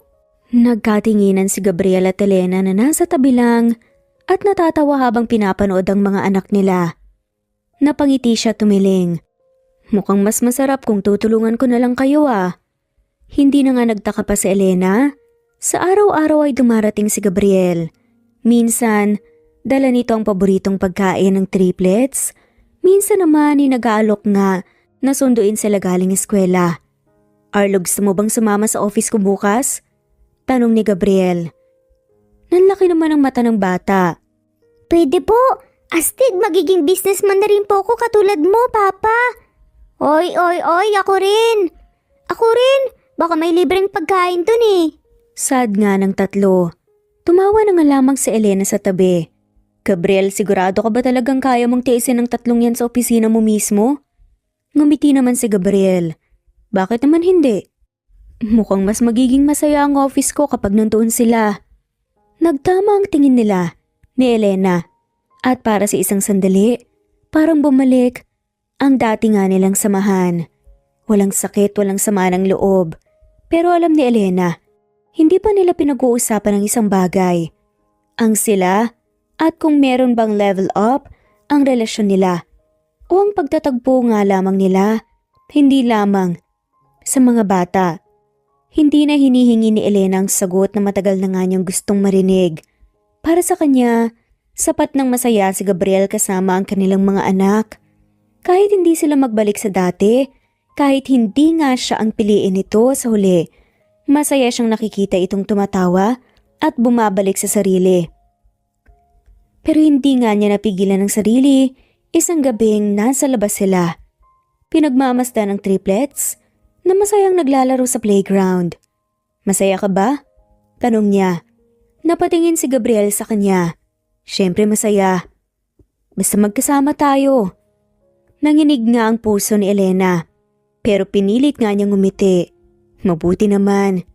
Nagkatinginan si Gabriel at Elena na nasa tabi lang at natatawa habang pinapanood ang mga anak nila. Napangiti siya tumiling. Mukhang mas masarap kung tutulungan ko na lang kayo ah. Hindi na nga nagtaka pa si Elena. Sa araw-araw ay dumarating si Gabriel. Minsan, dala nito ang paboritong pagkain ng triplets. Minsan naman ay nag-aalok nga na sunduin sila galing eskwela. Arlo, gusto mo bang sumama sa office ko bukas? Tanong ni Gabriel. Nanlaki naman ang mata ng bata. Pwede po. Astig, magiging businessman na rin po ako katulad mo, Papa. Oy, ako rin. Ako rin. Baka may libreng pagkain dun eh. Sad nga ng tatlo. Tumawa na nga lamang si Elena sa tabi. Gabriel, sigurado ka ba talagang kaya mong tiisin ang tatlong yan sa opisina mo mismo? Ngumiti naman si Gabriel. Bakit naman hindi? Mukhang mas magiging masaya ang office ko kapag nandoon sila. Nagtama ang tingin nila ni Elena at para sa isang sandali, parang bumalik ang dati nga nilang samahan. Walang sakit, walang sama ng loob. Pero alam ni Elena, hindi pa nila pinag-uusapan ang isang bagay. Ang sila at kung meron bang level up ang relasyon nila o ang pagtatagpo nga lamang nila, hindi lamang sa mga bata. Hindi na hinihingi ni Elena ang sagot na matagal na nga niyang gustong marinig. Para sa kanya, sapat ng masaya si Gabriel kasama ang kanilang mga anak. Kahit hindi sila magbalik sa dati, kahit hindi nga siya ang piliin nito sa huli, masaya siyang nakikita itong tumatawa at bumabalik sa sarili. Pero hindi nga niya napigilan ang sarili, isang gabing nasa labas sila. Pinagmamasdan ng triplets na masayang naglalaro sa playground. Masaya ka ba? Tanong niya. Napatingin si Gabriel sa kanya. Siyempre masaya. Basta magkasama tayo. Nanginig nga ang puso ni Elena. Pero pinilit nga niyang ngumiti. Mabuti naman.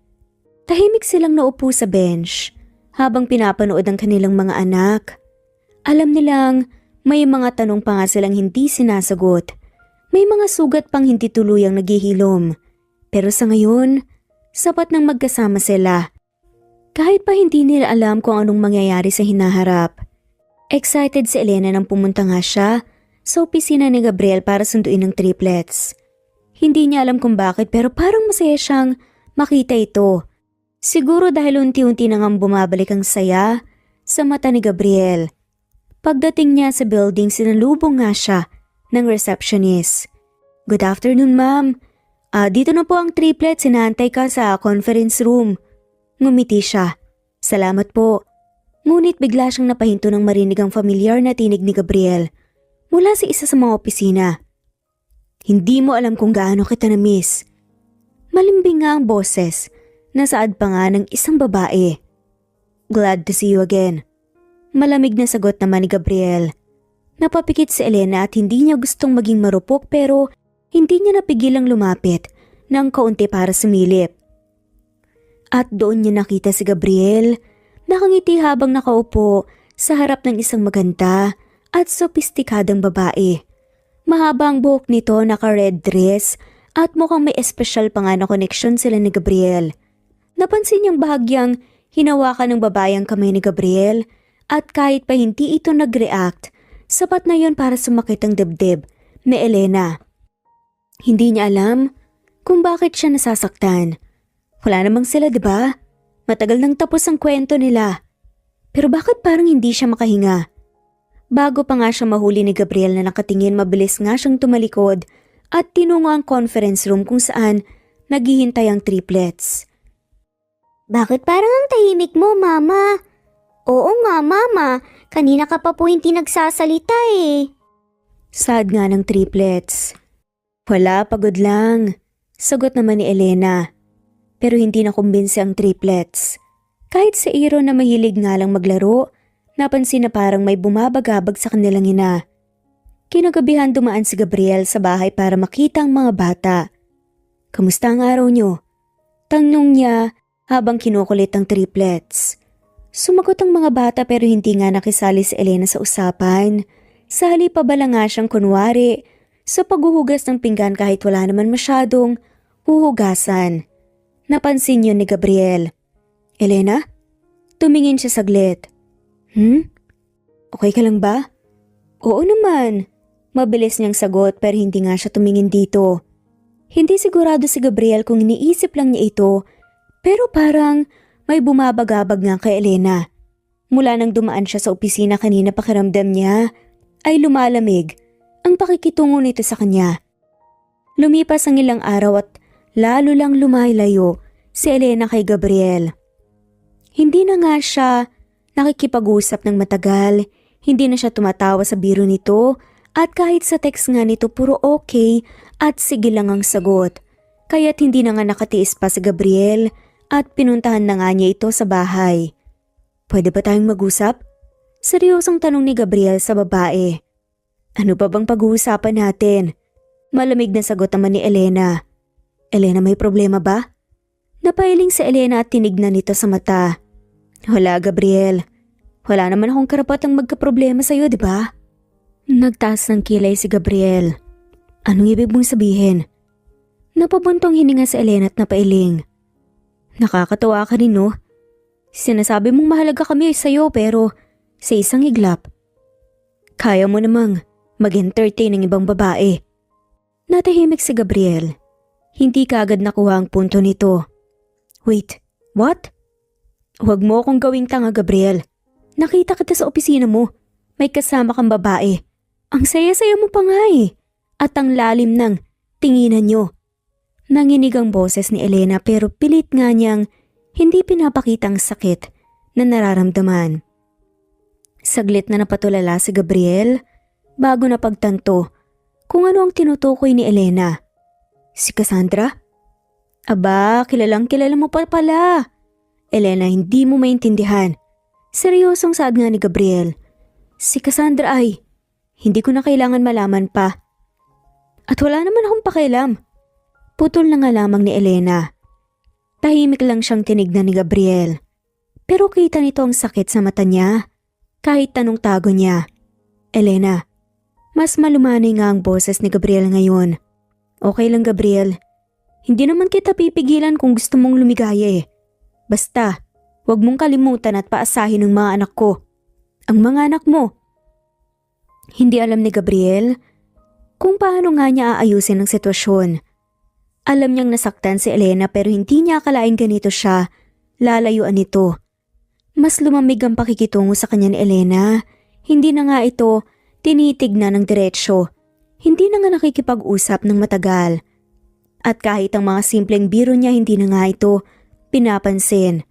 Tahimik silang naupo sa bench habang pinapanood ang kanilang mga anak. Alam nilang may mga tanong pa nga silang hindi sinasagot. May mga sugat pang hindi tuluyang naghihilom. Pero sa ngayon, sapat nang magkasama sila. Kahit pa hindi nila alam kung anong mangyayari sa hinaharap. Excited si Elena nang pumunta nga siya sa opisina ni Gabriel para sunduin ang triplets. Hindi niya alam kung bakit pero parang masaya siyang makita ito. Siguro dahil unti-unti na ngang bumabalik ang saya sa mata ni Gabriel. Pagdating niya sa building, sinalubong nga siya ng receptionist. Good afternoon, ma'am. Dito na po ang triplets, sinantay ka sa conference room. Ngumiti siya. Salamat po. Ngunit bigla siyang napahinto nang marinig ang familiar na tinig ni Gabriel mula sa isa sa mga opisina. Hindi mo alam kung gaano kita na-miss. Malimbing nga ang boses, nasaad pa nga ng isang babae. Glad to see you again. Malamig na sagot naman ni Gabriel. Napapikit si Elena at hindi niya gustong maging marupok pero hindi niya napigilang lumapit ng kaunti para sumilip. At doon niya nakita si Gabriel, nakangiti habang nakaupo sa harap ng isang maganda at sopistikadang babae. Mahaba ang buhok nito, naka-red dress at mukhang may espesyal pa nga na koneksyon sila ni Gabriel. Napansin niyang bahagyang hinawakan ng babae ang kamay ni Gabriel at kahit pa hindi ito nag-react, sapat na yon para sumakit ang dibdib ni Elena. Hindi niya alam kung bakit siya nasasaktan. Wala namang sila, di ba? Matagal nang tapos ang kwento nila. Pero bakit parang hindi siya makahinga? Bago pa nga siya mahuli ni Gabriel na nakatingin, mabilis nga siyang tumalikod at tinungo ang conference room kung saan naghihintay ang triplets. Bakit parang ang tahimik mo, Mama? Oo nga, Mama. Kanina ka pa po hindi nagsasalita eh. Sad nga ng triplets. Wala, pagod lang. Sagot naman ni Elena. Pero hindi nakumbinsi ang triplets. Kahit si Aaron na mahilig nga lang maglaro, napansin na parang may bumabagabag sa kanilang ina. Kinagabihan dumaan si Gabriel sa bahay para makita ang mga bata. Kamusta ang araw niyo? Tanong niya habang kinukulit ang triplets. Sumagot ang mga bata pero hindi nga nakisali si Elena sa usapan. Sa halip pa bala nga siyang kunwari sa paghuhugas ng pinggan kahit wala naman masyadong huhugasan. Napansin yun ni Gabriel. Elena? Tumingin siya saglit. Okay ka lang ba? Oo naman. Mabilis niyang sagot pero hindi nga siya tumingin dito. Hindi sigurado si Gabriel kung iniisip lang niya ito pero parang may bumabagabag nga kay Elena. Mula nang dumaan siya sa opisina kanina, pakiramdam niya ay lumalamig ang pakikitungo nito sa kanya. Lumipas ang ilang araw at lalo lang lumalayo si Elena kay Gabriel. Hindi na nga siya Nakikipag-usap ng matagal, hindi na siya tumatawa sa biro nito at kahit sa text nga nito puro okay at sige lang ang sagot. Kaya't hindi na nga nakatiis pa si Gabriel at pinuntahan na nga niya ito sa bahay. Pwede ba tayong mag-usap? Seryosong tanong ni Gabriel sa babae. Ano pa bang pag-uusapan natin? Malamig na sagot naman ni Elena. Elena, may problema ba? Napailing si Elena at tinignan nito sa mata. Wala, Gabriel. Wala naman akong karapatang magkaproblema sa'yo, di ba? Nagtaas ng kilay si Gabriel. Anong ibig mong sabihin? Napabuntong hininga si Elena at napailing. Nakakatawa ka rin, no? Sinasabi mong mahalaga kami sa'yo pero sa isang iglap, kaya mo namang mag-entertain ng ibang babae. Natahimik si Gabriel. Hindi kaagad nakuha ang punto nito. Wait, what? Huwag mo akong gawing tanga, Gabriel. Nakita kita sa opisina mo. May kasama kang babae. Ang saya-saya mo pa nga eh. At ang lalim ng tinginan nyo. Nanginig ang boses ni Elena pero pilit nga niyang hindi pinapakita ang sakit na nararamdaman. Saglit na napatulala si Gabriel bago napagtanto kung ano ang tinutukoy ni Elena. Si Cassandra? Aba, kilala mo pa pala. Elena, hindi mo maintindihan. Seryosong saad nga ni Gabriel. Si Cassandra ay, hindi ko na kailangan malaman pa. At wala naman akong pakialam. Putol na nga lamang ni Elena. Tahimik lang siyang tinignan ni Gabriel. Pero kita nito ang sakit sa mata niya. Kahit tanong tago niya. Elena, mas malumanay nga ang boses ni Gabriel ngayon. Okay lang, Gabriel. Hindi naman kita pipigilan kung gusto mong lumigaya eh. Basta, huwag mong kalimutan at paasahin ng mga anak ko. Ang mga anak mo. Hindi alam ni Gabriel kung paano nga niya aayusin ang sitwasyon. Alam niyang nasaktan si Elena pero hindi niya akalaing ganito siya lalayuan nito. Mas lumamig ang pakikitungo sa kanya ni Elena. Hindi na nga ito tinitignan ng diretsyo. Hindi na nga nakikipag-usap ng matagal. At kahit ang mga simpleng biro niya hindi na nga ito pinapansin.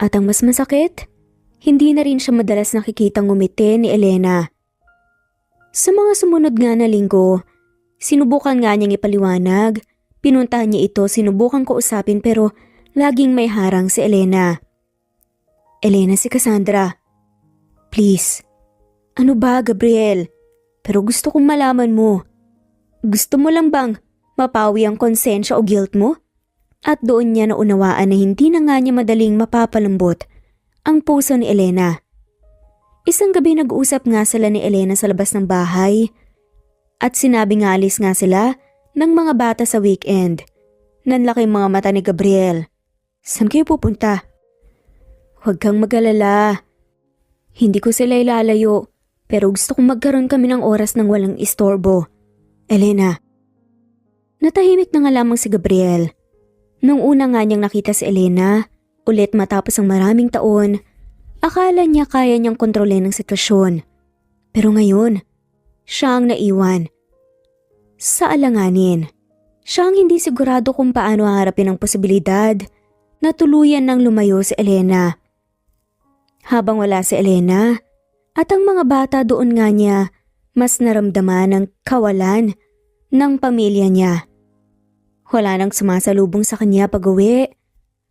At ang mas masakit, hindi na rin siya madalas nakikitang ngumiti ni Elena. Sa mga sumunod nga na linggo, sinubukan nga niyang ipaliwanag. Pinuntahan niya ito, sinubukan ko usapin pero laging may harang si Elena. Elena, si Cassandra. Please. Ano ba, Gabriel? Pero gusto kong malaman mo. Gusto mo lang bang mapawi ang konsensya o guilt mo? At doon niya naunawaan na hindi na nga niya madaling mapapalambot ang puso ni Elena. Isang gabi nag-usap nga sila ni Elena sa labas ng bahay. At sinabi nga alis nga sila ng mga bata sa weekend. Nanlaki mga mata ni Gabriel. Saan kayo pupunta? Huwag kang mag-alala. Hindi ko sila ilalayo, pero gusto kong magkaroon kami ng oras ng walang istorbo. Elena. Natahimik na nga lamang si Gabriel. Nung una nga niyang nakita si Elena, ulit matapos ang maraming taon, akala niya kaya niyang kontrolin ang sitwasyon. Pero ngayon, siya ang naiwan. Sa alanganin, siya ang hindi sigurado kung paano haharapin ang posibilidad na tuluyan nang lumayo si Elena. Habang wala si Elena at ang mga bata doon nga niya, mas naramdaman ang kawalan ng pamilya niya. Wala nang sumasalubong sa kanya pag-uwi.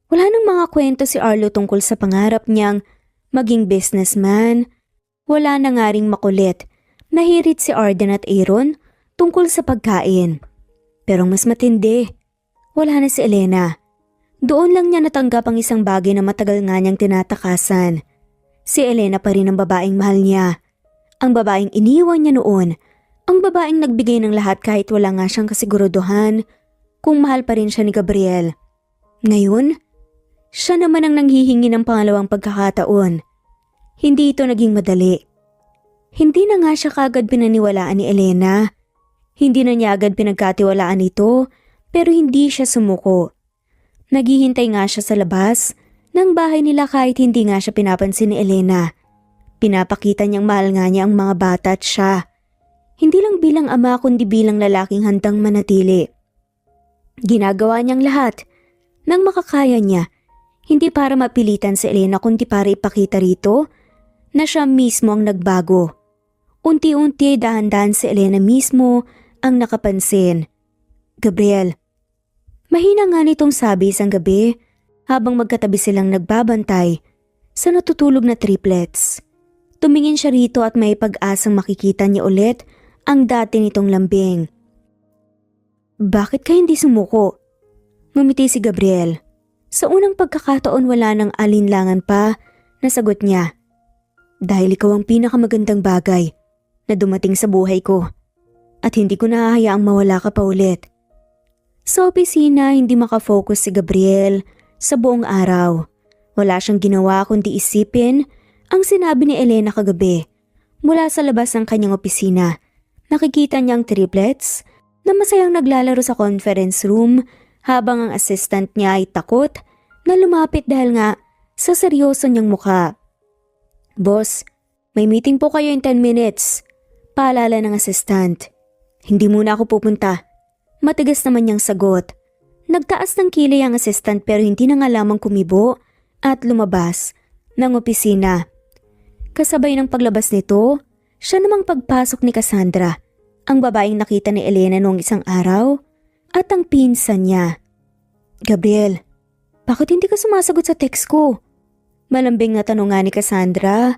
Wala nang mga kwento si Arlo tungkol sa pangarap niyang maging businessman. Wala na nga ring makulit. Nahirit si Arden at Aaron tungkol sa pagkain. Pero mas matindi, wala na si Elena. Doon lang niya natanggap ang isang bagay na matagal nga niyang tinatakasan. Si Elena pa rin ang babaeng mahal niya. Ang babaeng iniwan niya noon. Ang babaeng nagbigay ng lahat kahit wala nga siyang kasiguraduhan kung mahal pa rin siya ni Gabriel. Ngayon, siya naman ang nanghihingi ng pangalawang pagkakataon. Hindi ito naging madali. Hindi na nga siya kagad pinaniwalaan ni Elena. Hindi na niya agad pinagkatiwalaan ito pero hindi siya sumuko. Naghihintay nga siya sa labas ng bahay nila kahit hindi nga siya pinapansin ni Elena. Pinapakita niyang mahal nga niya ang mga bata at siya. Hindi lang bilang ama kundi bilang lalaking handang manatili. Ginagawa niyang lahat ng makakaya niya. Hindi para mapilitan si Elena kundi para ipakita rito na siya mismo ang nagbago. Unti-unti dahan-dahan si Elena mismo ang nakapansin. Gabriel. Mahina nga nitong sabi isang gabi habang magkatabi silang nagbabantay sa natutulog na triplets. Tumingin siya rito at may pag-asang makikita niya ulit ang dati nitong lambing. Bakit ka hindi sumuko? Ngumiti si Gabriel. Sa unang pagkakataon wala nang alinlangan pa na sagot niya. Dahil ikaw ang pinakamagandang bagay na dumating sa buhay ko at hindi ko nahahayaang mawala ka pa ulit. Sa opisina hindi makafocus si Gabriel sa buong araw. Wala siyang ginawa kundi isipin ang sinabi ni Elena kagabi. Mula sa labas ng kanyang opisina, nakikita niya ang triplets na masayang naglalaro sa conference room habang ang assistant niya ay takot na lumapit dahil nga sa seryoso niyang mukha. Boss, may meeting po kayo in 10 minutes. Paalala ng assistant. Hindi muna ako pupunta. Matigas naman niyang sagot. Nagtaas ng kilay ang assistant pero hindi na nga lamang kumibo at lumabas ng opisina. Kasabay ng paglabas nito, siya namang pagpasok ni Cassandra, ang babaeng nakita ni Elena noong isang araw at ang pinsan niya. Gabriel, bakit hindi ka sumasagot sa text ko? Malambing na tanong nga ni Cassandra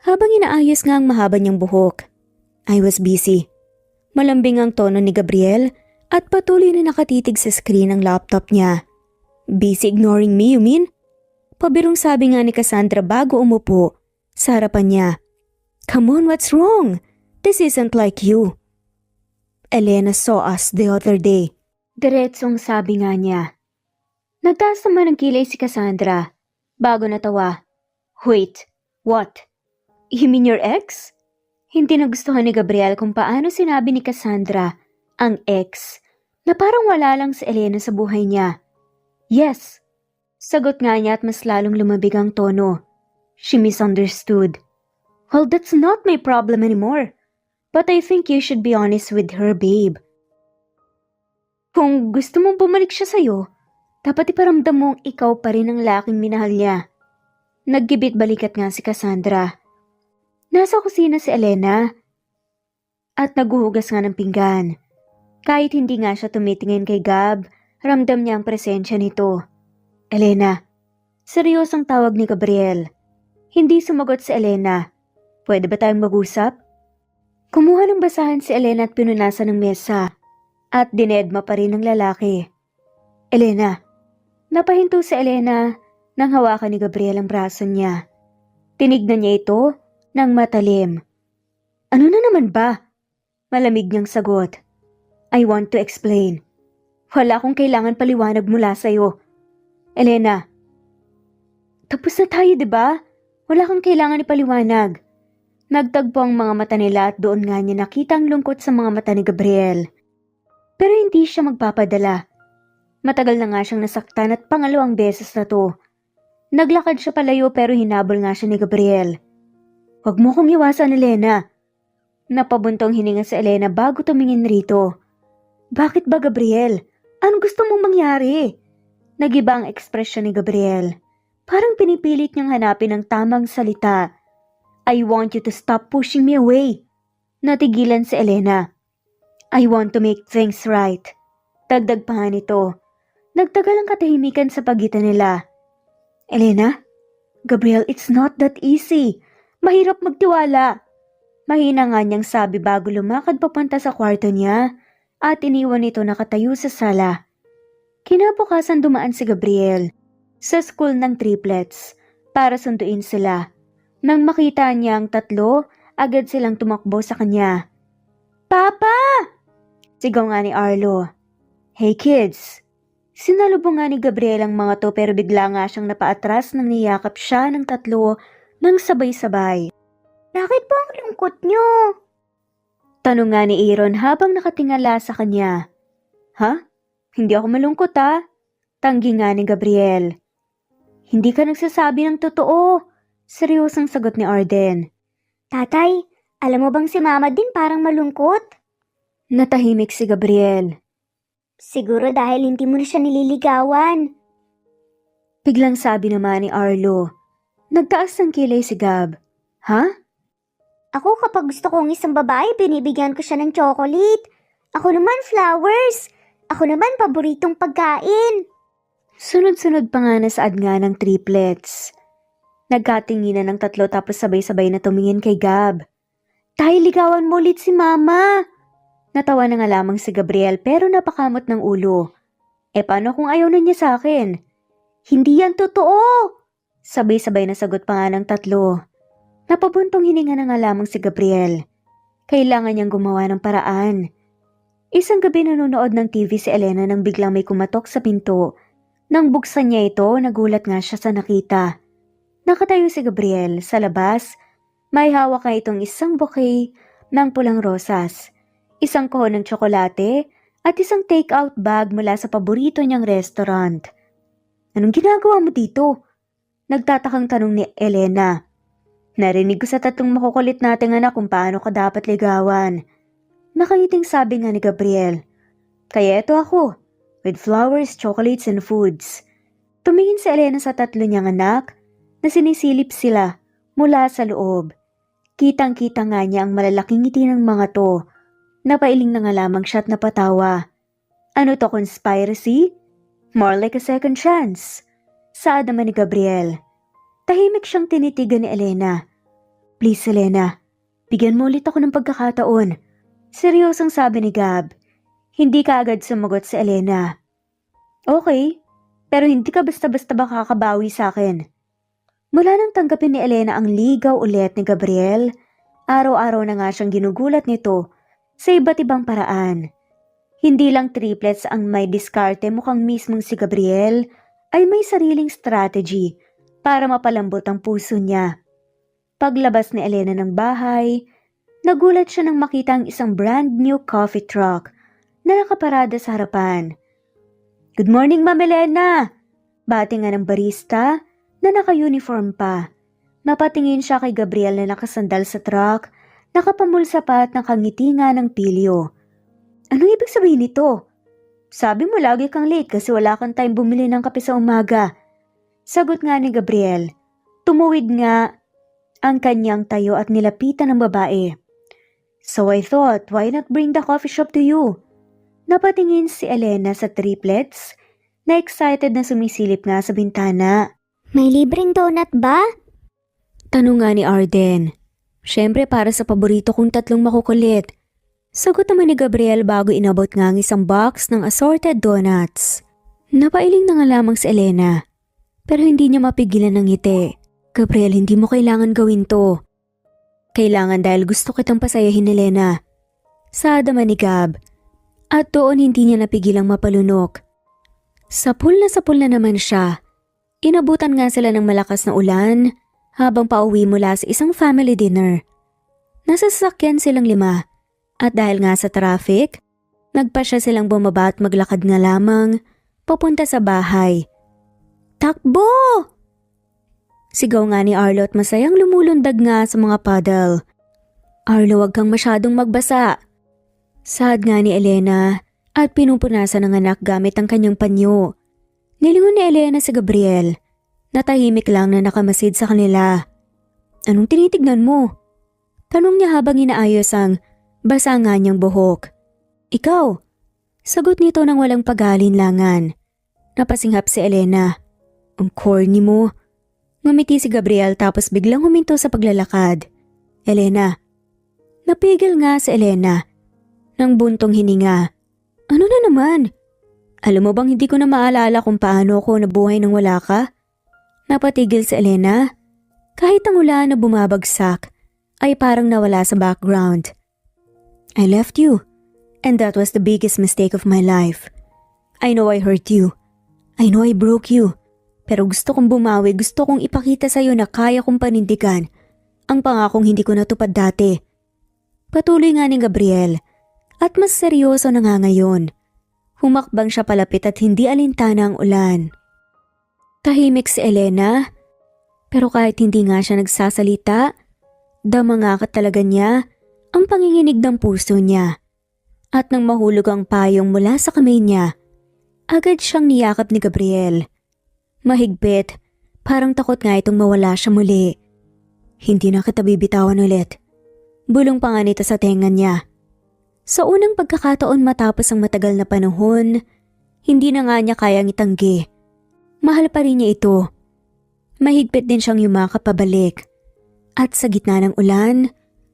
habang inaayos nga ang mahaba niyang buhok. I was busy. Malambing ang tono ni Gabriel at patuloy na nakatitig sa screen ng laptop niya. Busy ignoring me, you mean? Pabirong sabi nga ni Cassandra bago umupo sa harapan niya. Come on, what's wrong? This isn't like you. Elena saw us the other day. Diretsong sabi nga niya. Nagtaas naman ng kilay si Cassandra bago natawa. Wait, what? You mean your ex? Hindi nagustuhan ni Gabriel kung paano sinabi ni Cassandra ang ex na parang wala lang si Elena sa buhay niya. Yes, sagot nga niya at mas lalong lumabig ang tono. She misunderstood. Well, that's not my problem anymore. But I think you should be honest with her, babe. Kung gusto mong bumalik siya sa'yo, dapat iparamdam mong ikaw pa rin ang laking minahal niya. Naggibit balikat nga si Cassandra. Nasa kusina si Elena at naguhugas nga ng pinggan. Kahit hindi nga siya tumitingin kay Gab, ramdam niya ang presensya nito. Elena, seryosong tawag ni Gabriel. Hindi sumagot si Elena. Pwede ba tayong mag-usap? Kumuha ng basahan si Elena at pinunasan ng mesa. At dinedma pa rin ng lalaki. Elena, napahinto si Elena nang hawakan ni Gabriel ang braso niya. Tinignan niya ito ng matalim. Ano na naman ba? Malamig niyang sagot. I want to explain. Wala akong kailangan paliwanag mula sa'yo. Elena, tapos na tayo, diba? Wala kang kailangan ipaliwanag. Nagtagpo ang mga mata nila at doon nga niya nakita ang lungkot sa mga mata ni Gabriel. Pero hindi siya magpapadala. Matagal na nga siyang nasaktan at pangalawang beses na to. Naglakad siya palayo pero hinabol nga siya ni Gabriel. Huwag mo kong iwasan, Elena. Napabuntong hininga si Elena bago tumingin rito. Bakit ba, Gabriel? Ano gusto mong mangyari? Nagiba ang ekspresyon ni Gabriel. Parang pinipilit niyang hanapin ang tamang salita. I want you to stop pushing me away. Natigilan si Elena. I want to make things right. Dagdag pa nga nito. Nagtagal ang katahimikan sa pagitan nila. Elena? Gabriel, it's not that easy. Mahirap magtiwala. Mahina nga niyang sabi bago lumakad papunta sa kwarto niya at iniwan ito nakatayo sa sala. Kinabukasan dumaan si Gabriel sa school ng triplets para sunduin sila. Nang makita niya ang tatlo, agad silang tumakbo sa kanya. Papa! Sigaw nga ni Arlo. Hey kids! Sinalubong nga ni Gabriel ang mga to pero bigla nga siyang napaatras nang niyakap siya ng tatlo nang sabay-sabay. Bakit po ang lungkot niyo? Tanong nga ni Aaron habang nakatingala sa kanya. Ha? Hindi ako malungkot ha? Tanggi nga ni Gabriel. Hindi ka nagsasabi ng totoo. Seryosang sagot ni Arden. Tatay, alam mo bang si Mama din parang malungkot? Natahimik si Gabriel. Siguro dahil hindi mo na siya nililigawan. Biglang sabi naman ni Arlo. Nagtaas ng kilay si Gab. Ha? Ako kapag gusto kong isang babae, binibigyan ko siya ng chocolate. Ako naman flowers. Ako naman paboritong pagkain. Sunod-sunod pa nga na saad nga ng triplets. Nagkatinginan ng tatlo tapos sabay-sabay na tumingin kay Gab. Tay, ligawan mo ulit si Mama! Natawa na nga lamang si Gabriel pero napakamot ng ulo. Paano kung ayaw na niya sa akin? Hindi yan totoo! Sabay-sabay na sagot pa nga ng tatlo. Napabuntong hininga na nga lamang si Gabriel. Kailangan niyang gumawa ng paraan. Isang gabi nanonood ng TV si Elena nang biglang may kumatok sa pinto. Nang buksan niya ito, nagulat nga siya sa nakita. Nakatayo si Gabriel sa labas. May hawak na itong isang bouquet ng pulang rosas, isang kahon ng tsokolate at isang take-out bag mula sa paborito niyang restaurant. Anong ginagawa mo dito? Nagtatakang tanong ni Elena. Narinig ko sa tatlong makukulit nating anak kung paano ka dapat ligawan. Nakangiting sabi nga ni Gabriel. Kaya eto ako, with flowers, chocolates, and foods. Tumingin si Elena sa tatlo niyang anak na sinisilip sila mula sa loob. Kitang-kita nga niya ang malalaking ngiti ng mga to. Napailing na nga lamang siya at napatawa. Ano to, conspiracy? More like a second chance. Saad naman ni Gabriel. Tahimik siyang tinitigan ni Elena. Please, Elena, bigyan mo ulit ako ng pagkakataon. Seryosong sabi ni Gab. Hindi ka agad sumagot si Elena. Okay, pero hindi ka basta-basta makakabawi sa akin. Mula nang tanggapin ni Elena ang ligaw ulit ni Gabriel, araw-araw na nga siyang ginugulat nito sa iba't ibang paraan. Hindi lang triplets ang may diskarte, mukhang mismong si Gabriel ay may sariling strategy para mapalambot ang puso niya. Paglabas ni Elena ng bahay, nagulat siya nang makita ang isang brand new coffee truck na nakaparada sa harapan. Good morning, Ma'am Elena! Bati nga ng barista na naka-uniform pa. Napatingin siya kay Gabriel na nakasandal sa truck, nakapamulsa pa at nakangiti nga ng pilyo. Anong ibig sabihin nito? Sabi mo lagi kang late kasi wala kang time bumili ng kape sa umaga. Sagot nga ni Gabriel. Tumuwid nga ang kanyang tayo at nilapitan ng babae. So I thought, why not bring the coffee shop to you? Napatingin si Elena sa triplets na excited na sumisilip nga sa bintana. May libreng donut ba? Tanong nga ni Arden. Siyempre para sa paborito kong tatlong makukulit. Sagot naman ni Gabriel bago inabot nga ang isang box ng assorted donuts. Napailing na nga lamang si Elena. Pero hindi niya mapigilan ng ngiti. Gabriel, hindi mo kailangan gawin to. Kailangan dahil gusto kitang pasayahin, Elena. Saad naman ni Gab. At doon hindi niya napigilang mapalunok. Sapul na naman siya. Inabutan nga sila ng malakas na ulan habang pauwi mula sa isang family dinner. Nasa sasakyan silang 5 at dahil nga sa traffic, nagpasya silang bumaba at maglakad nga lamang papunta sa bahay. Takbo! Sigaw nga ni Arlo at masayang lumulundag nga sa mga paddle. Arlo, wag kang masyadong magbasa. Saad nga ni Elena at pinupunasan ng anak gamit ang kanyang panyo. Nilingon ni Elena si Gabriel. Natahimik lang na nakamasid sa kanila. Anong tinitignan mo? Tanong niya habang inaayos ang basa nga niyang buhok. Ikaw? Sagot nito ng walang pag-aalinlangan. Napasinghap si Elena. Ang corny mo. Ngumiti si Gabriel tapos biglang huminto sa paglalakad. Elena. Napigil nga si Elena. Nang buntong hininga. Ano na naman? Alam mo bang hindi ko na maalala kung paano ako nabuhay nang wala ka? Napatigil si Elena. Kahit ang ulan na bumabagsak ay parang nawala sa background. I left you and that was the biggest mistake of my life. I know I hurt you. I know I broke you. Pero gusto kong bumawi, gusto kong ipakita sa'yo na kaya kong panindigan ang pangakong hindi ko natupad dati. Patuloy nga ni Gabriel at mas seryoso na nga ngayon. Humakbang siya palapit at hindi alintana ang ulan. Tahimik si Elena, pero kahit hindi nga siya nagsasalita, dama nga ka talaga niya ang panginginig ng puso niya. At nang mahulog ang payong mula sa kamay niya, agad siyang niyakap ni Gabriel. Mahigpit, parang takot nga itong mawala siya muli. Hindi na kita bibitawan ulit. Bulong pa nga nito sa tenga niya. Sa unang pagkakataon matapos ang matagal na panahon, hindi na nga niya kayang itanggi. Mahal pa rin niya ito. Mahigpit din siyang yumakap pabalik. At sa gitna ng ulan,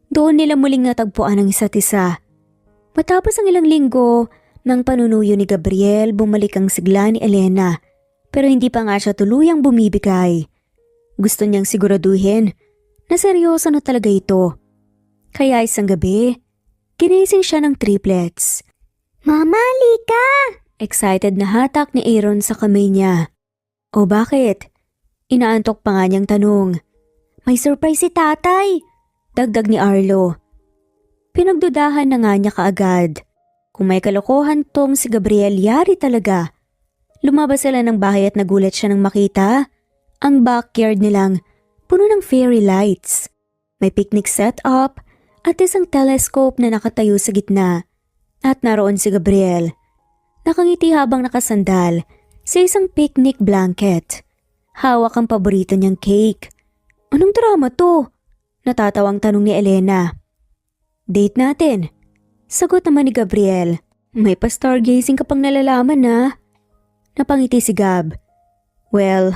doon nila muling natagpuan ang isa't isa. Matapos ang ilang linggo, ng panunuyo ni Gabriel, bumalik ang sigla ni Elena. Pero hindi pa nga siya tuluyang bumibigay. Gusto niyang siguraduhin na seryoso na talaga ito. Kaya isang gabi, ginising siya ng triplets. Mama, lika! Excited na hatak ni Aaron sa kamay niya. O bakit? Inaantok pa nga niyang tanong. May surprise si tatay! Dagdag ni Arlo. Pinagdudahan na nga niya kaagad. Kung may kalokohan tong si Gabriel, yari talaga. Lumabas sila ng bahay at nagulat siya nang makita ang backyard nilang puno ng fairy lights. May picnic setup at isang telescope na nakatayo sa gitna. At naroon si Gabriel. Nakangiti habang nakasandal sa isang picnic blanket. Hawak ang paborito niyang cake. Anong drama to? Natatawang tanong ni Elena. Date natin. Sagot naman ni Gabriel. May pa-stargazing ka pang nalalaman na. Napangiti si Gab. Well,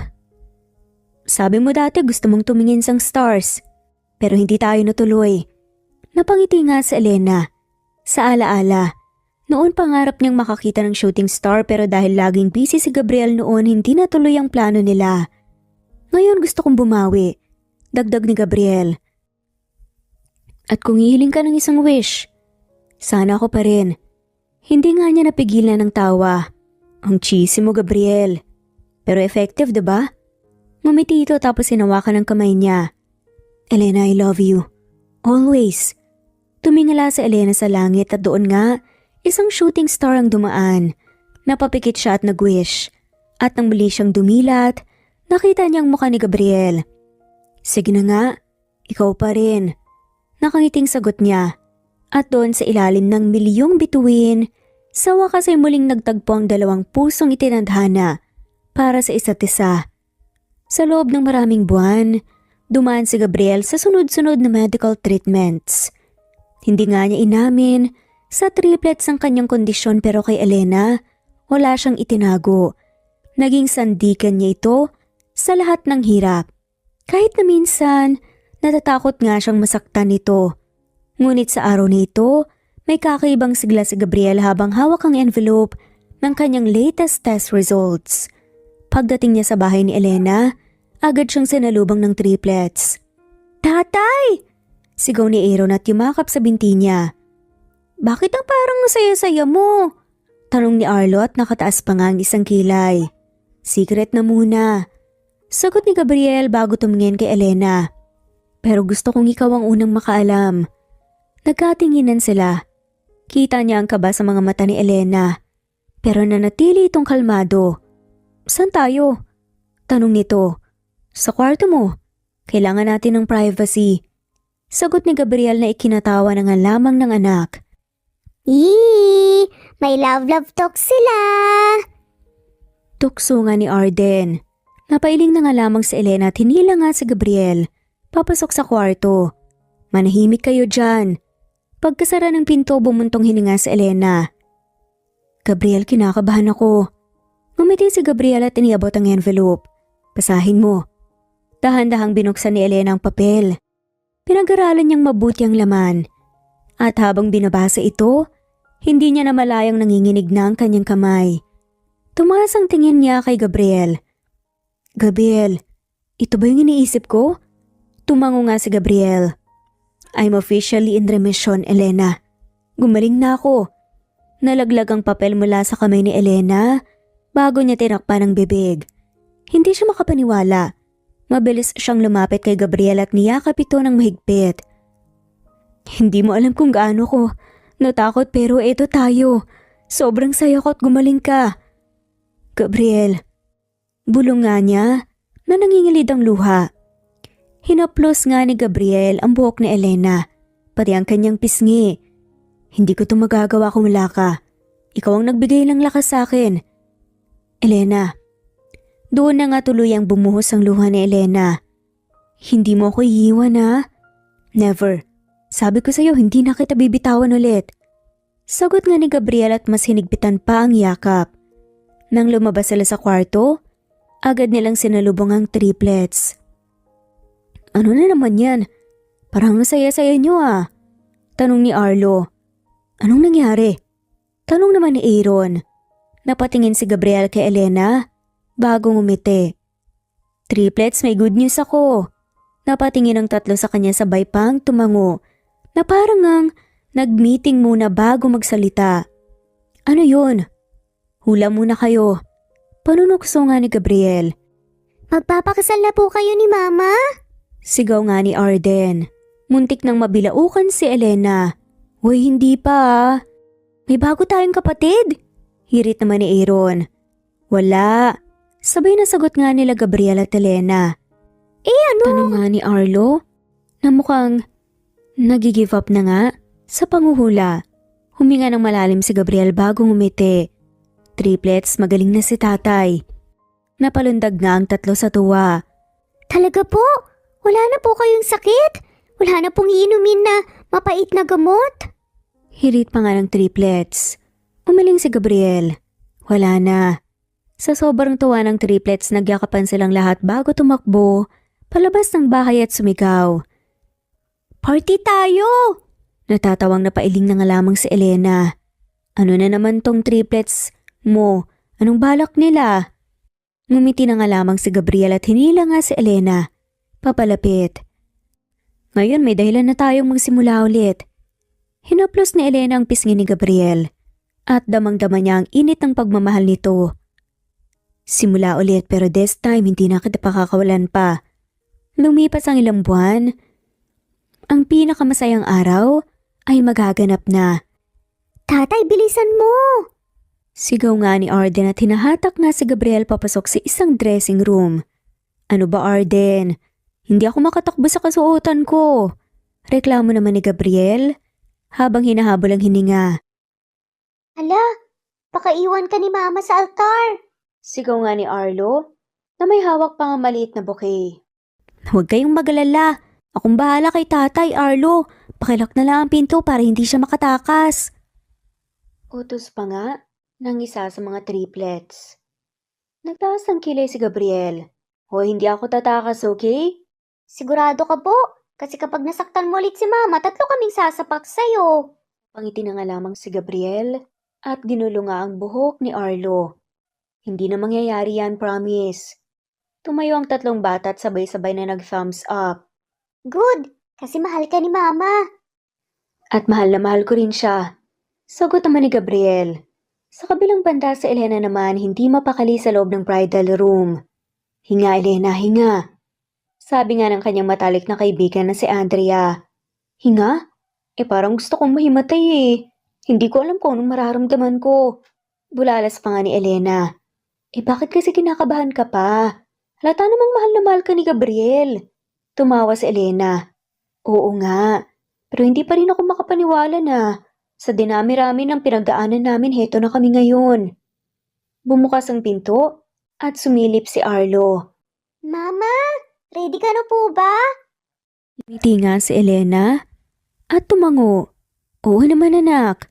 sabi mo dati gusto mong tumingin sang stars. Pero hindi tayo natuloy. Napangiti nga si Elena. Sa alaala, noon pangarap niyang makakita ng shooting star pero dahil laging busy si Gabriel noon hindi natuloy ang plano nila. Ngayon gusto kong bumawi. Dagdag ni Gabriel. At kung hihiling ka ng isang wish, sana ako pa rin. Hindi nga niya napigilan ng tawa. Ang cheesy mo, Gabriel. Pero effective, diba? Ngumiti ito tapos hinawakan ng kamay niya. Elena, I love you. Always. Tumingala si Elena sa langit at doon nga, isang shooting star ang dumaan. Napapikit siya at nag-wish. At nang muli siyang dumilat, nakita niya ang mukha ni Gabriel. Sige na nga, ikaw pa rin. Nakangiting sagot niya. At doon sa ilalim ng milyong bituin, sa wakas ay muling nagtagpo ang dalawang pusong itinadhana para sa isa't isa. Sa loob ng maraming buwan, dumaan si Gabriel sa sunod-sunod na medical treatments. Hindi nga niya inamin sa triplets ang kanyang kondisyon pero kay Elena, wala siyang itinago. Naging sandikan niya ito sa lahat ng hirap. Kahit na minsan, natatakot nga siyang masaktan nito. Ngunit sa araw na ito, may kakaibang sigla si Gabriel habang hawak ang envelope ng kanyang latest test results. Pagdating niya sa bahay ni Elena, agad siyang sinalubong ng triplets. Tatay! Sigaw ni Aaron at yumakap sa binti niya. Bakit ang parang saya-saya mo? Tanong ni Arlo at nakataas pa nga ang isang kilay. Secret na muna. Sagot ni Gabriel bago tumingin kay Elena. Pero gusto kong ikaw ang unang makaalam. Nagkatinginan sila. Kita niya ang kaba sa mga mata ni Elena. Pero nanatili itong kalmado. Saan tayo? Tanong nito. Sa kwarto mo. Kailangan natin ng privacy. Sagot ni Gabriel na ikinatawa na nga lamang ng anak. May love talk sila. Tukso nga ni Arden. Napailing na nga lamang si Elena at hinila nga si Gabriel. Papasok sa kwarto. Manahimik kayo dyan. Pagkasara ng pinto, bumuntong hininga si Elena. Gabriel, kinakabahan ako. Ngumiti si Gabriel at iniabot ang envelope. Basahin mo. Dahan-dahang binuksan ni Elena ang papel. Pinag-aralan niyang mabuti ang laman. At habang binabasa ito, hindi niya namalayang nanginginig na ang kanyang kamay. Tumaas ang tingin niya kay Gabriel. Gabriel, ito ba yung iniisip ko? Tumango nga si Gabriel. I'm officially in remission, Elena. Gumaling na ako. Nalaglag ang papel mula sa kamay ni Elena bago niya tinakpan ang bibig. Hindi siya makapaniwala. Mabilis siyang lumapit kay Gabriel at niyakap ito ng mahigpit. Hindi mo alam kung gaano ko natakot pero eto tayo. Sobrang saya ko at gumaling ka. Gabriel, bulong nga niya na nangingilid ang luha. Hinaplos nga ni Gabriel ang buhok ni Elena, pati ang kanyang pisngi. Hindi ko ito magagawa kung wala ka. Ikaw ang nagbigay ng lakas sa akin. Elena. Doon na nga tuluyang bumuhos ang luha ni Elena. Hindi mo ako iiwan ha? Never. Sabi ko sa'yo, hindi na kita bibitawan ulit. Sagot nga ni Gabriel at mas hinigpitan pa ang yakap. Nang lumabas sila sa kwarto, agad nilang sinalubong ang triplets. Ano na naman yan? Parang masaya-saya niyo ah. Tanong ni Arlo. Anong nangyari? Tanong naman ni Aaron. Napatingin si Gabriel kay Elena bago ngumiti. Triplets, may good news ako. Napatingin ang tatlo sa kanya sabay pang tumango na parang ang nag-meeting muna bago magsalita. Ano yun? Hula muna kayo. Panunukso nga ni Gabriel. Magpapakasal na po kayo ni Mama? Sigaw nga ni Arden. Muntik nang mabilaukan si Elena. Hoy, hindi pa ah. May bago tayong kapatid. Hirit naman ni Aaron. Wala. Sabay na sagot nga nila Gabriel at Elena. Ano? Tanong nga ni Arlo na mukhang nag-give up na nga sa panguhula. Huminga ng malalim si Gabriel bago ngumiti. Triplets, magaling na si tatay. Napalundag nga ang tatlo sa tuwa. Talaga po? Wala na po kayong sakit? Wala na pong iinumin na mapait na gamot? Hirit pa nga ng triplets. Umiling si Gabriel. Wala na. Sa sobrang tuwa ng triplets, nagyakapan silang lahat bago tumakbo palabas ng bahay at sumigaw. Party tayo! Natatawang napailing na nga lamang si Elena. Ano na naman tong triplets mo? Anong balak nila? Ngumiti na nga lamang si Gabriel at hinila nga si Elena. Papalapit. Ngayon may dahilan na tayong magsimula ulit. Hinaplos ni Elena ang pisngi ni Gabriel at damang-dama niya ang init ng pagmamahal nito. Simula ulit pero this time hindi na kita pakakawalan pa. Lumipas ang ilang buwan. Ang pinakamasayang araw ay magaganap na. Tatay, bilisan mo! Sigaw nga ni Arden at hinahatak nga si Gabriel papasok sa isang dressing room. Ano ba Arden? Hindi ako makatakbo sa kasuotan ko. Reklamo naman ni Gabriel habang hinahabol ang hininga. Hala, pakaiwan ka ni Mama sa altar. Sigaw nga ni Arlo na may hawak pa nga maliit na bouquet. Huwag kayong magalala. Akong bahala kay tatay, Arlo. Pakilak na lang ang pinto para hindi siya makatakas. Utos pa nga ng isa sa mga triplets. Nagtaas ng kilay si Gabriel. Hoy, hindi ako tatakas, okay? Sigurado ka po? Kasi kapag nasaktan mo ulit si Mama, tatlo kaming sasapak sa'yo. Pangiti na nga lamang si Gabriel at ginulo nga ang buhok ni Arlo. Hindi na mangyayari yan, promise. Tumayo ang tatlong bata at sabay-sabay na nag-thumbs up. Good, kasi mahal ka ni Mama. At mahal na mahal ko rin siya. Sagot naman ni Gabriel. Sa kabilang banda si Elena naman hindi mapakali sa loob ng bridal room. Hinga Elena, hinga. Sabi nga ng kanyang matalik na kaibigan na si Andrea. Hinga? Parang gusto kong mahimatay eh. Hindi ko alam kung anong mararamdaman ko. Bulalas pa nga ni Elena. Bakit kasi kinakabahan ka pa? Halata namang mahal na mahal ka ni Gabriel. Tumawa si Elena. Oo nga, pero hindi pa rin ako makapaniwala na sa dinami-rami ng pinagdaanan namin heto na kami ngayon. Bumukas ang pinto at sumilip si Arlo. Mama, ready ka na po ba? Ngiti nga si Elena at tumango. Oo naman anak.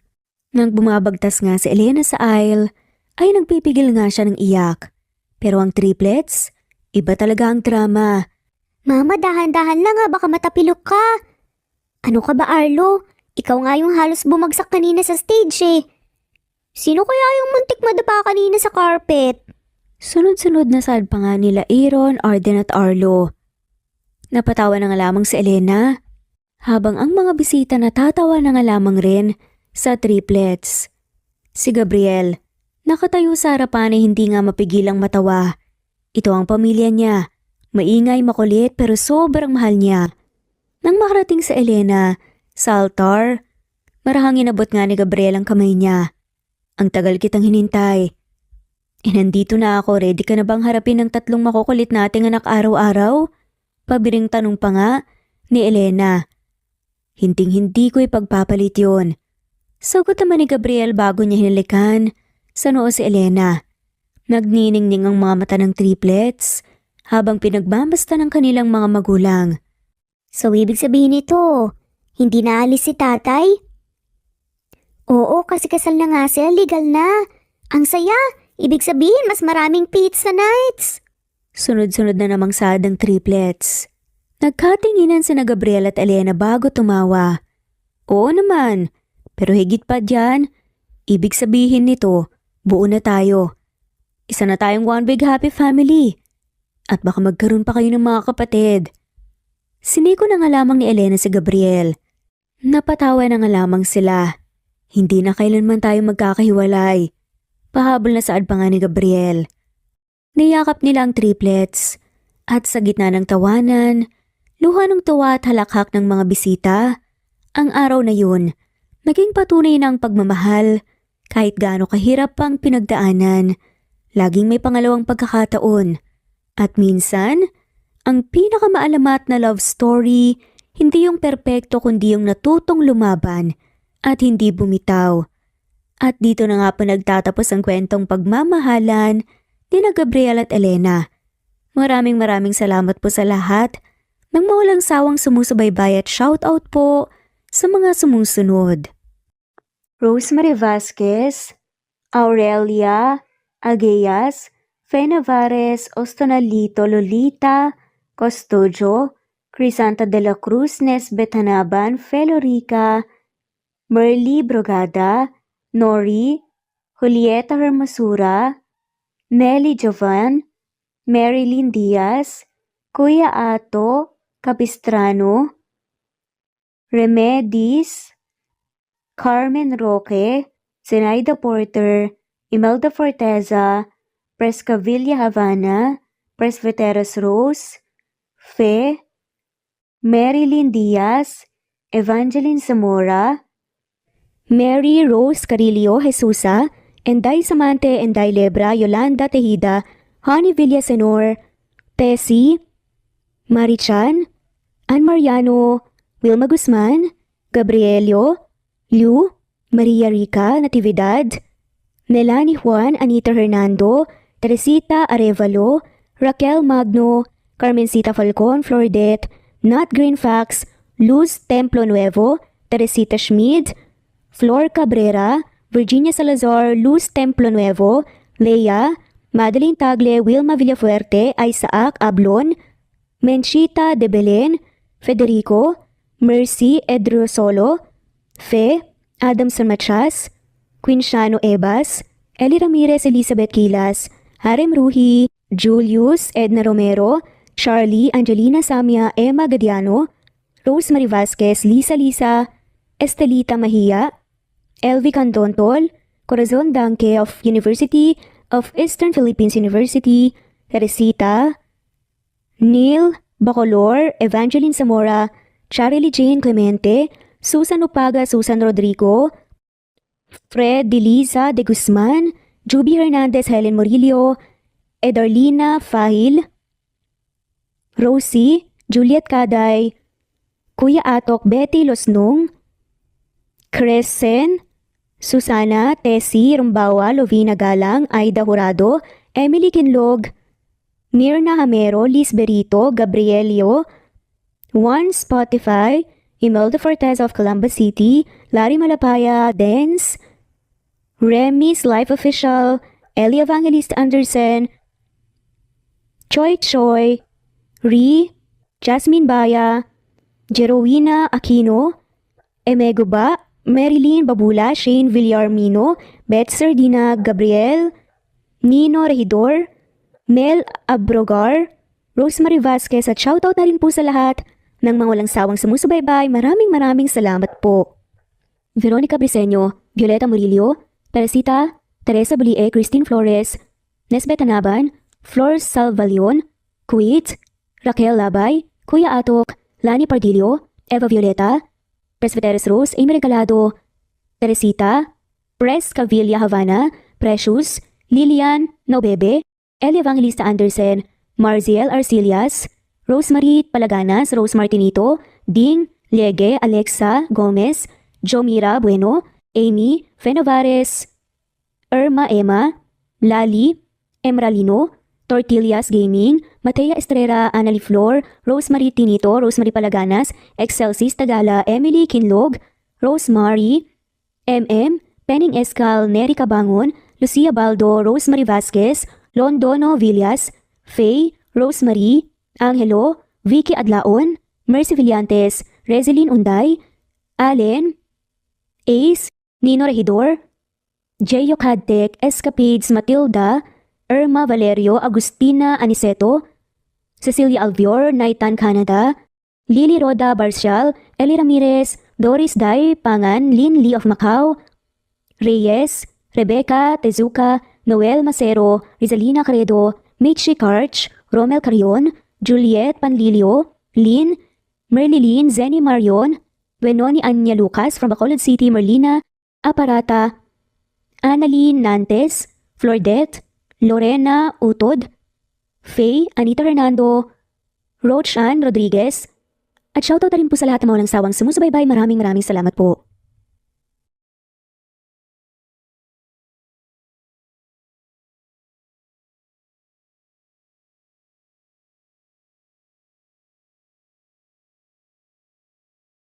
Nang bumabagtas nga si Elena sa aisle, ay nagpipigil nga siya ng iyak. Pero ang triplets, iba talaga ang drama. Mama, dahan-dahan lang ha, baka matapilok ka. Ano ka ba, Arlo? Ikaw nga yung halos bumagsak kanina sa stage eh. Sino kaya yung muntik madapa kanina sa carpet? Sunod-sunod na sad pa nga nila Aaron, Arden at Arlo. Napatawa na nga lamang si Elena, habang ang mga bisita natatawa na nga lamang rin sa triplets. Si Gabriel, nakatayo sa harapan ay hindi nga mapigilang matawa. Ito ang pamilya niya. Maingay, makulit pero sobrang mahal niya. Nang makarating sa Elena, sa altar, marahang inabot nga ni Gabriel ang kamay niya. Ang tagal kitang hinintay. Nandito na ako, ready ka na bang harapin ang tatlong makukulit nating anak araw-araw? Pabiring tanong pa nga ni Elena. Hinding-hindi ko ipagpapalit yun. Sagot naman ni Gabriel bago niya hinalikan sa noo si Elena. Nagniningning ang mga mata ng triplets habang pinagmamasta ng kanilang mga magulang. So, ibig sabihin nito, hindi naalis si tatay? Oo, kasi kasal na nga sila, legal na. Ang saya, ibig sabihin mas maraming pizza nights. Sunod-sunod na namang sadang triplets. Nagkatinginan sina Gabriel at Elena bago tumawa. Oo naman, pero higit pa dyan, ibig sabihin nito, buo na tayo. Isa na tayong one big happy family. At baka magkaroon pa kayo ng mga kapatid. Siniko na nga lamang ni Elena si Gabriel. Napatawa na nga lamang sila. Hindi na kailanman tayo magkakahiwalay. Pahabol na saad pa nga ni Gabriel. Niyakap nila ang triplets. At sa gitna ng tawanan, luha ng tuwa at halakhak ng mga bisita, ang araw na yun, naging patunay na ang pagmamahal. Kahit gaano kahirap pang pinagdaanan, laging may pangalawang pagkakataon. At minsan, ang pinakamaalamat na love story, hindi yung perpekto kundi yung natutong lumaban at hindi bumitaw. At dito na nga po nagtatapos ang kwentong pagmamahalan ni na Gabriel at Elena. Maraming salamat po sa lahat ng mawalang sawang sumusubaybay at shoutout po sa mga sumusunod. Rosemary Vasquez, Aurelia Aguias, Fe Navares, Ostonalito Lolita, Custodio, Crisanta de la Cruz, Nesbet Hanaban, Felorica, Merly Brogada, Nori, Julieta Hermosura, Nelly Jovan, Marilyn Diaz, Kuya Ato, Capistrano, Remedis, Carmen Roque, Zenaida Porter, Imelda Forteza, Prescavilla Havana, Presbyteros Rose, Fe, Marilyn Diaz, Evangeline Zamora, Mary Rose Carillo Jesusa, Enday Samante, Enday Lebra, Yolanda Tejida, Honey Villasenor, Tessie, Marichan, Ann Mariano, Wilma Guzman, Gabrielio, Liu, Maria Rica Natividad, Melanie Juan, Anita Hernando, Teresita Arevalo, Raquel Magno, Carmencita Falcon, Flordet, Nat Greenfax, Luz Templo Nuevo, Teresita Schmid, Flor Cabrera, Virginia Salazar, Luz Templo Nuevo, Leia, Madeline Tagle, Wilma Villafuerte, Isaac Ablon, Menchita de Belen, Federico, Mercy Edrosolo, Fe, Adam San Machas, Quinciano Ebas, Eli Ramirez, Elizabeth Quilas, Harem Ruhi, Julius Edna Romero, Charlie, Angelina Samia, Emma Gadiano, Rosemary Vasquez, Lisa, Estelita Mahia, Elvi Candontol, Corazon Danke of University of Eastern Philippines University, Teresita, Neil Bacolor, Evangeline Zamora, Charlie Jane Clemente, Susan Upaga, Susan Rodrigo, Fred Deliza de Guzman, Juby Hernandez, Helen Morillo, Edarlina Fahil, Rosie, Juliet Caday, Kuya Atok, Betty Losnong, Crescen, Susana, Tessie, Rumbawa, Lovina Galang, Aida Jurado, Emily Kinlog, Mirna Hamero, Liz Berito, Gabrielio, Juan Spotify, Imelda Fortez of Columbus City, Larry Malapaya, Dance, Remy's Life Official, Ellie Evangelista Anderson, Choi, Ri, Jasmine Baya, Jerowina Aquino, Emeguba, Marilyn Babula, Shane Villarmino, Beth Sardina, Gabriel, Nino Regidor, Mel Abrogar, Rosemary Vasquez at shoutout na rin po sa lahat ng mga walang sawang sumusubaybay. Maraming salamat po. Veronica Briseño, Violeta Murillo, Teresita, Teresa Bulie, Christine Flores, Nesbet Anaban, Flor Salvalion, Kuwait, Raquel Labay, Kuya Atok, Lani Pardillo, Eva Violeta, Presbyteros Rose, Amy Regalado, Teresita, Pres Cavilla Havana, Precious, Lilian Naubebe, Eli Evangelista Anderson, Marziel Arcilias, Rosemary Palaganas, Rose Martinito, Ding, Liege, Alexa Gomez, Jomira Bueno, Amy Fenavares, Irma Emma, Lali, Emralino, Tortillas Gaming, Matea Estrera, Annalie Flor, Rosemary Tinito, Rosemary Palaganas, Excelsis Tagala, Emily Kinlog, Rosemary, MM, Penning Escal, Neri Cabangon, Lucia Baldo, Rosemary Vasquez, Londono Villas, Faye, Rosemary, Angelo, Vicky Adlaon, Mercy Villantes, Rezeline Unday, Allen, Ace, Nino Regidor, Jeyo Cadtec, Escapades Matilda, Irma Valerio, Agustina Aniceto, Cecilia Alvior, Naitan Canada, Lily Roda Barcial, Eli Ramirez, Doris Day Pangan, Lynn Lee of Macau, Reyes, Rebecca Tezuka, Noel Macero, Rizalina Credo, Mitchie Karch, Romel Carion, Juliet Panlilio, Lynn, Merlilyn Zenny Marion, Wenoni Anya Lucas from Bacolod City, Merlina Aparata, Annalyn Nantes, Flordette, Lorena Utod, Faye, Anita Hernando, Rochan Rodriguez, at shoutout na rin po sa lahat ng mga walang sawang sumusubaybay. Maraming salamat po.